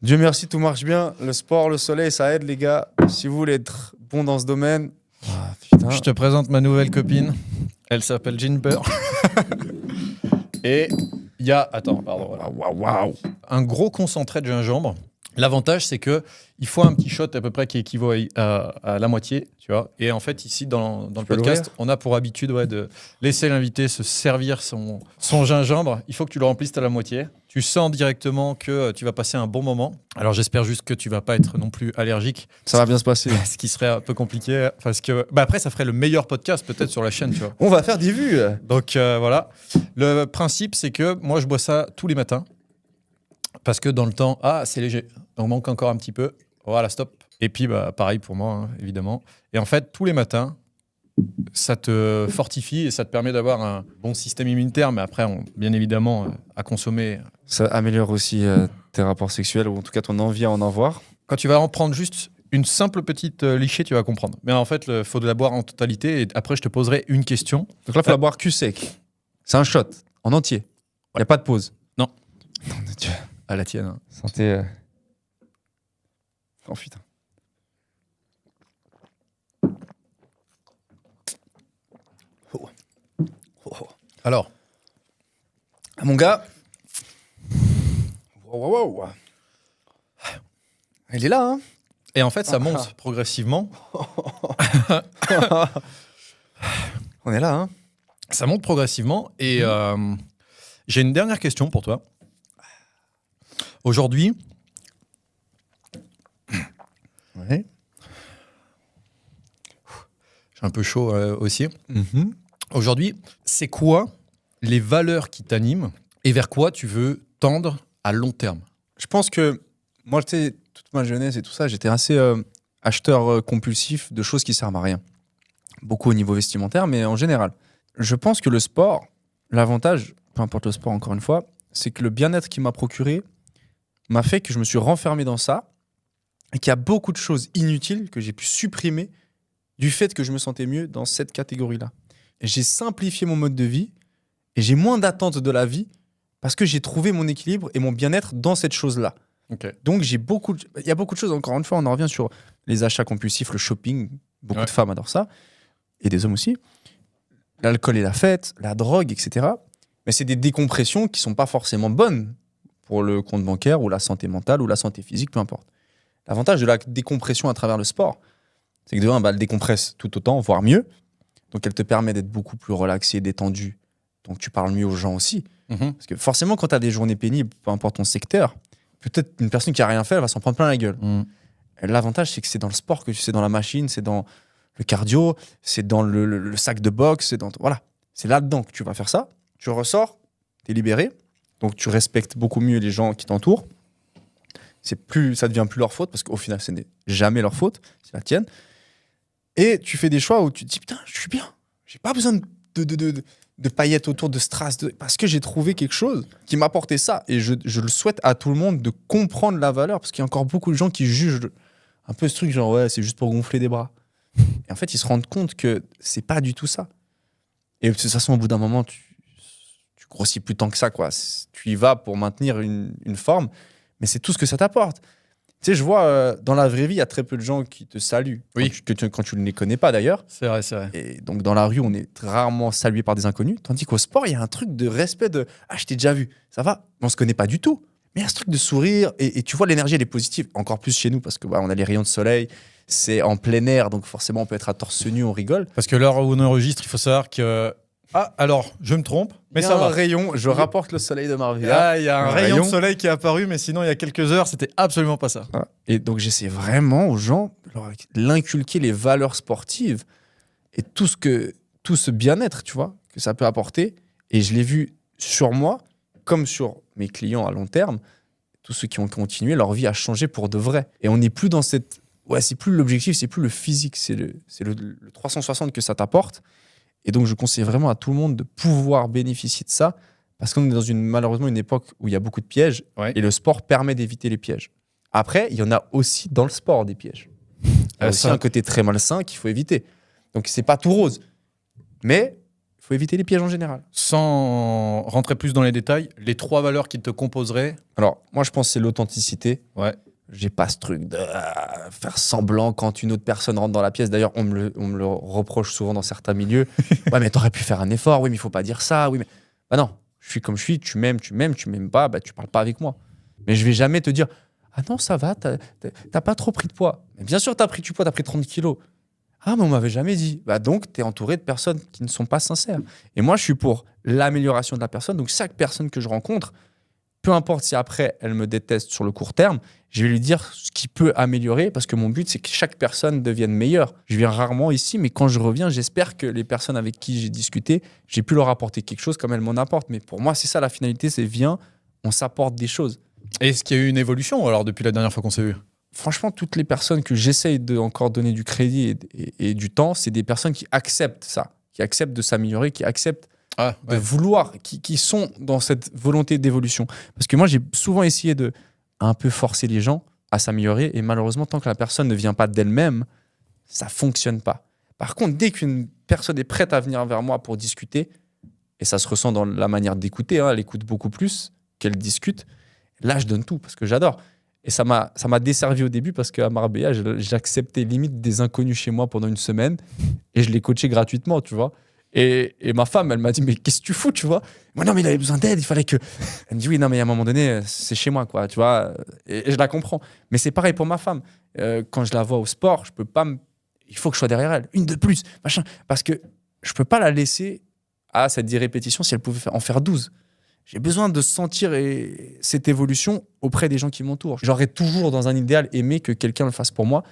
Dieu merci, tout marche bien. Le sport, le soleil, ça aide, les gars. Si vous voulez être bon dans ce domaine... putain. Je te présente ma nouvelle copine. Elle s'appelle Ginber. Et il y a... Attends, pardon. Voilà. Waouh. Un gros concentré de gingembre. L'avantage, c'est que il faut un petit shot à peu près qui équivaut à la moitié, tu vois. Et en fait, ici, dans le podcast, on a pour habitude de laisser l'invité se servir son gingembre. Il faut que tu le remplisses à la moitié. Tu sens directement que tu vas passer un bon moment. Alors, j'espère juste que tu vas pas être non plus allergique. Ça va bien se passer. Ce qui serait un peu compliqué. Parce que après, ça ferait le meilleur podcast peut-être sur la chaîne, tu vois. On va faire des vues. Donc, voilà. Le principe, c'est que moi, je bois ça tous les matins. Parce que dans le temps, c'est léger, on manque encore un petit peu, voilà, stop. Et puis, pareil pour moi, hein, évidemment. Et en fait, tous les matins, ça te fortifie et ça te permet d'avoir un bon système immunitaire, mais après, bien évidemment, à consommer. Ça améliore aussi tes rapports sexuels, ou en tout cas ton envie à en avoir. Quand tu vas en prendre juste une simple petite lichée, tu vas comprendre. Mais en fait, il faut de la boire en totalité, et après, je te poserai une question. Donc là, il faut la boire cul sec. C'est un shot, en entier. Il n'y a pas de pause. Non. Non, de Dieu. À la tienne. Hein. Santé. Oh putain. Alors, mon gars. Wow. Il est là, hein. Et en fait, ça monte progressivement. On est là, hein. Ça monte progressivement. Et j'ai une dernière question pour toi. Aujourd'hui, ouais. J'ai un peu chaud aussi. Aujourd'hui, c'est quoi les valeurs qui t'animent et vers quoi tu veux tendre à long terme? Je pense que moi, tu sais, toute ma jeunesse et tout ça, j'étais assez acheteur compulsif de choses qui servent à rien. Beaucoup au niveau vestimentaire, mais en général. Je pense que le sport, l'avantage, peu importe le sport encore une fois, c'est que le bien-être qu'il m'a procuré m'a fait que je me suis renfermé dans ça et qu'il y a beaucoup de choses inutiles que j'ai pu supprimer du fait que je me sentais mieux dans cette catégorie-là. Et j'ai simplifié mon mode de vie et j'ai moins d'attentes de la vie parce que j'ai trouvé mon équilibre et mon bien-être dans cette chose-là. Okay. Donc, il y a beaucoup de choses. Encore une fois, on en revient sur les achats compulsifs, le shopping. Beaucoup de femmes adorent ça. Et des hommes aussi. L'alcool et la fête, la drogue, etc. Mais c'est des décompressions qui ne sont pas forcément bonnes pour le compte bancaire ou la santé mentale ou la santé physique, peu importe. L'avantage de la décompression à travers le sport, c'est que de un, elle décompresse tout autant, voire mieux. Donc, elle te permet d'être beaucoup plus relaxé, détendu. Donc, tu parles mieux aux gens aussi. Parce que forcément, quand tu as des journées pénibles, peu importe ton secteur, peut-être une personne qui n'a rien fait, elle va s'en prendre plein la gueule. L'avantage, c'est que c'est dans le sport, que c'est dans la machine, c'est dans le cardio, c'est dans le sac de boxe, voilà. C'est là-dedans que tu vas faire ça. Tu ressors, tu es libéré. Donc, tu respectes beaucoup mieux les gens qui t'entourent. Ça devient plus leur faute parce qu'au final, ce n'est jamais leur faute, c'est la tienne. Et tu fais des choix où tu te dis, putain, je suis bien. J'ai pas besoin de paillettes autour de strass, parce que j'ai trouvé quelque chose qui m'apportait ça. Et je le souhaite à tout le monde de comprendre la valeur, parce qu'il y a encore beaucoup de gens qui jugent un peu ce truc, genre, ouais, c'est juste pour gonfler des bras. Et en fait, ils se rendent compte que c'est pas du tout ça. Et de toute façon, au bout d'un moment, tu grossis plus tant que ça, quoi. Tu y vas pour maintenir une forme, mais c'est tout ce que ça t'apporte. Tu sais, je vois, dans la vraie vie, il y a très peu de gens qui te saluent. Oui. Quand tu ne les connais pas, d'ailleurs. C'est vrai, c'est vrai. Et donc, dans la rue, on est rarement salué par des inconnus. Tandis qu'au sport, il y a un truc de respect de « Ah, je t'ai déjà vu, ça va ?» On se connaît pas du tout. Mais il y a ce truc de sourire. Et tu vois, l'énergie, elle est positive. Encore plus chez nous, parce que on a les rayons de soleil. C'est en plein air, donc forcément, on peut être à torse nu, on rigole. Parce que l'heure où on enregistre, il faut savoir que... Ah, alors, je me trompe, mais ça va. Un rayon, je rapporte le soleil de Marbella. Il y a un rayon de soleil qui est apparu, mais sinon, il y a quelques heures, c'était absolument pas ça. Et donc, j'essaie vraiment aux gens d'inculquer les valeurs sportives et tout ce bien-être, tu vois, que ça peut apporter. Et je l'ai vu sur moi, comme sur mes clients à long terme. Tous ceux qui ont continué, leur vie a changé pour de vrai. Et on n'est plus dans cette... Ouais, c'est plus l'objectif, c'est plus le physique, c'est le 360 que ça t'apporte. Et donc, je conseille vraiment à tout le monde de pouvoir bénéficier de ça, parce qu'on est dans malheureusement une époque où il y a beaucoup de pièges, et le sport permet d'éviter les pièges. Après, il y en a aussi dans le sport des pièges. Il y a aussi un côté très malsain qu'il faut éviter. Donc, c'est pas tout rose. Mais il faut éviter les pièges en général. Sans rentrer plus dans les détails, les 3 valeurs qui te composeraient. Alors, moi, je pense que c'est l'authenticité. Ouais. J'ai pas ce truc de faire semblant quand une autre personne rentre dans la pièce. D'ailleurs, on me le reproche souvent dans certains milieux. Ouais, mais t'aurais pu faire un effort. Oui, mais il faut pas dire ça. Oui, mais bah non, je suis comme je suis. Tu m'aimes, tu m'aimes pas. Bah tu parles pas avec moi. Mais je vais jamais te dire ah non, ça va. T'as pas trop pris de poids. Mais bien sûr, t'as pris du poids. T'as pris 30 kilos. Ah, mais on m'avait jamais dit. Bah donc, t'es entouré de personnes qui ne sont pas sincères. Et moi, je suis pour l'amélioration de la personne. Donc chaque personne que je rencontre, peu importe si après elle me déteste sur le court terme, je vais lui dire ce qui peut améliorer, parce que mon but, c'est que chaque personne devienne meilleure. Je viens rarement ici, mais quand je reviens, j'espère que les personnes avec qui j'ai discuté, j'ai pu leur apporter quelque chose comme elles m'en apportent. Mais pour moi, c'est ça la finalité, c'est viens, on s'apporte des choses. Et est-ce qu'il y a eu une évolution alors depuis la dernière fois qu'on s'est vu ? Franchement, toutes les personnes que j'essaye de encore donner du crédit et du temps, c'est des personnes qui acceptent ça, qui acceptent de s'améliorer, qui acceptent de vouloir, qui sont dans cette volonté d'évolution. Parce que moi, j'ai souvent essayé de un peu forcer les gens à s'améliorer, et malheureusement, tant que la personne ne vient pas d'elle-même, ça fonctionne pas. Par contre, dès qu'une personne est prête à venir vers moi pour discuter, et ça se ressent dans la manière d'écouter, elle écoute beaucoup plus qu'elle discute, là, je donne tout, parce que j'adore. Et ça m'a desservi au début, parce qu'à Marbella, j'acceptais limite des inconnus chez moi pendant une semaine, et je les coachais gratuitement, tu vois. Et ma femme, elle m'a dit, mais qu'est-ce que tu fous, tu vois? Moi, non, mais il avait besoin d'aide, il fallait que... Elle me dit, oui, non, mais à un moment donné, c'est chez moi, quoi, tu vois. Et je la comprends. Mais c'est pareil pour ma femme. Quand je la vois au sport, je peux pas il faut que je sois derrière elle. Une de plus, machin. Parce que je peux pas la laisser à cette 10 répétitions si elle pouvait en faire 12. J'ai besoin de sentir cette évolution auprès des gens qui m'entourent. J'aurais toujours, dans un idéal, aimé que quelqu'un le fasse pour moi.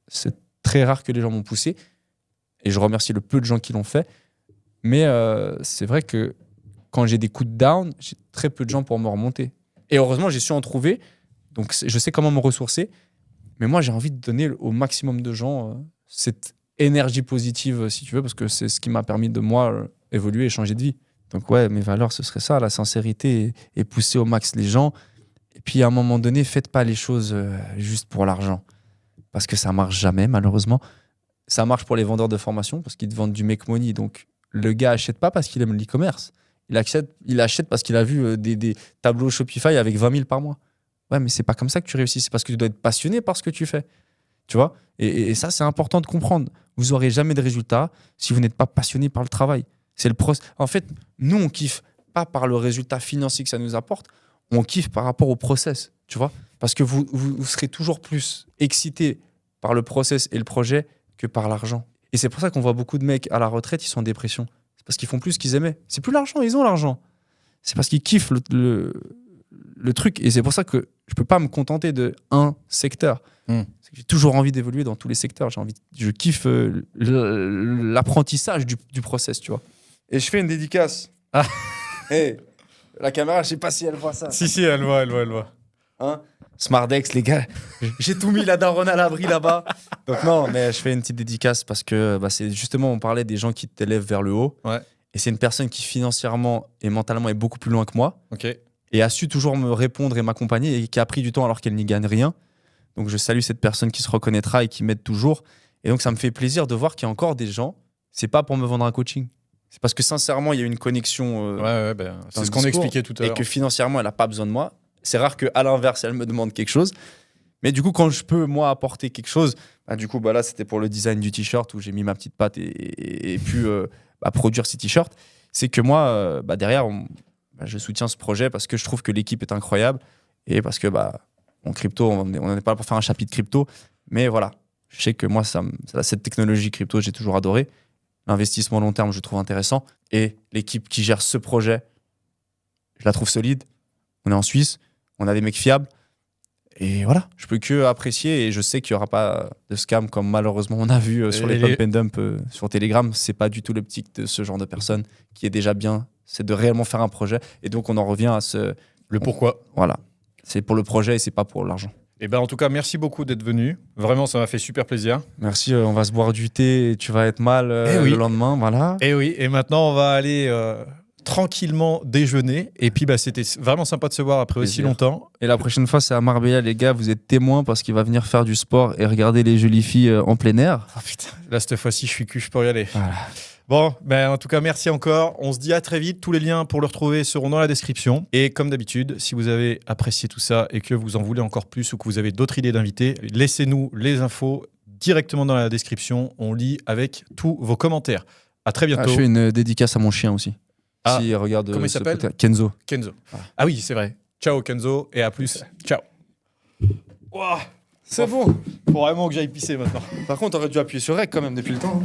C'est très rare que les gens m'ont poussé. Et je remercie le peu de gens qui l'ont fait. Mais c'est vrai que quand j'ai des coups de down, j'ai très peu de gens pour me remonter. Et heureusement, j'ai su en trouver. Donc, je sais comment me ressourcer. Mais moi, j'ai envie de donner au maximum de gens cette énergie positive, si tu veux, parce que c'est ce qui m'a permis de, moi, évoluer et changer de vie. Donc, ouais, mes valeurs, ce serait ça, la sincérité et pousser au max les gens. Et puis, à un moment donné, faites pas les choses juste pour l'argent. Parce que ça marche jamais, malheureusement. Ça marche pour les vendeurs de formation, parce qu'ils te vendent du make money. Donc, le gars achète pas parce qu'il aime l'e-commerce. Il achète parce qu'il a vu des tableaux Shopify avec 20 000 par mois. Ouais, mais c'est pas comme ça que tu réussis. C'est parce que tu dois être passionné par ce que tu fais. Tu vois ? Et ça, c'est important de comprendre. Vous aurez jamais de résultat si vous n'êtes pas passionné par le travail. C'est le process. En fait, nous, on kiffe pas par le résultat financier que ça nous apporte. On kiffe par rapport au process. Tu vois ? Parce que vous serez toujours plus excité par le process et le projet que par l'argent. Et c'est pour ça qu'on voit beaucoup de mecs à la retraite, ils sont en dépression. C'est parce qu'ils font plus ce qu'ils aimaient. C'est plus l'argent, ils ont l'argent. C'est parce qu'ils kiffent le truc. Et c'est pour ça que je peux pas me contenter d'un secteur. J'ai toujours envie d'évoluer dans tous les secteurs. Je kiffe l'apprentissage du process, tu vois. Et je fais une dédicace. Hey, la caméra, je sais pas si elle voit ça. Si, elle voit. Hein, Smartdex, les gars, j'ai tout mis la daronne à l'abri là-bas. Donc non, mais je fais une petite dédicace parce que c'est justement, on parlait des gens qui t'élèvent vers le haut. Ouais. Et c'est une personne qui financièrement et mentalement est beaucoup plus loin que moi. Ok. Et a su toujours me répondre et m'accompagner et qui a pris du temps alors qu'elle n'y gagne rien. Donc je salue cette personne qui se reconnaîtra et qui m'aide toujours. Et donc ça me fait plaisir de voir qu'il y a encore des gens, c'est pas pour me vendre un coaching. C'est parce que sincèrement, il y a une connexion. C'est ce qu'on expliquait tout à l'heure. Et que financièrement, elle n'a pas besoin de moi. C'est rare qu'à l'inverse, elle me demande quelque chose. Mais du coup, quand je peux, moi, apporter quelque chose, là, c'était pour le design du t-shirt où j'ai mis ma petite patte et pu produire ces t-shirts. C'est que moi, derrière, je soutiens ce projet parce que je trouve que l'équipe est incroyable et parce que en crypto, on n'est pas là pour faire un chapitre crypto. Mais voilà, je sais que moi, cette technologie crypto, j'ai toujours adoré. L'investissement long terme, je trouve intéressant. Et l'équipe qui gère ce projet, je la trouve solide. On est en Suisse, on a des mecs fiables. Et voilà, je peux que apprécier et je sais qu'il n'y aura pas de scam comme malheureusement on a vu sur les pump and dump sur Telegram. C'est pas du tout l'optique de ce genre de personne qui est déjà bien. C'est de réellement faire un projet. Et donc on en revient à le pourquoi. Voilà, c'est pour le projet et c'est pas pour l'argent. Et en tout cas, merci beaucoup d'être venu. Vraiment, ça m'a fait super plaisir. Merci, on va se boire du thé et tu vas être mal le lendemain, voilà. Et oui, et maintenant on va aller tranquillement déjeuner. Et puis c'était vraiment sympa de se voir après aussi longtemps. Et la prochaine fois, c'est à Marbella, les gars, vous êtes témoins parce qu'il va venir faire du sport et regarder les jolies filles en plein air. Oh putain, là cette fois-ci, je suis cul, je peux y aller. Voilà. Bon, en tout cas, merci encore. On se dit à très vite. Tous les liens pour le retrouver seront dans la description. Et comme d'habitude, si vous avez apprécié tout ça et que vous en voulez encore plus ou que vous avez d'autres idées d'invités, laissez-nous les infos directement dans la description. On lit avec tous vos commentaires. À très bientôt. Je fais une dédicace à mon chien aussi. Si, regarde, comment il s'appelle ? Kenzo. Ah oui, c'est vrai. Ciao Kenzo et à plus. Ciao. Wow. C'est bon. Faut vraiment que j'aille pisser maintenant. Par contre, t'aurais dû appuyer sur REC quand même depuis le temps.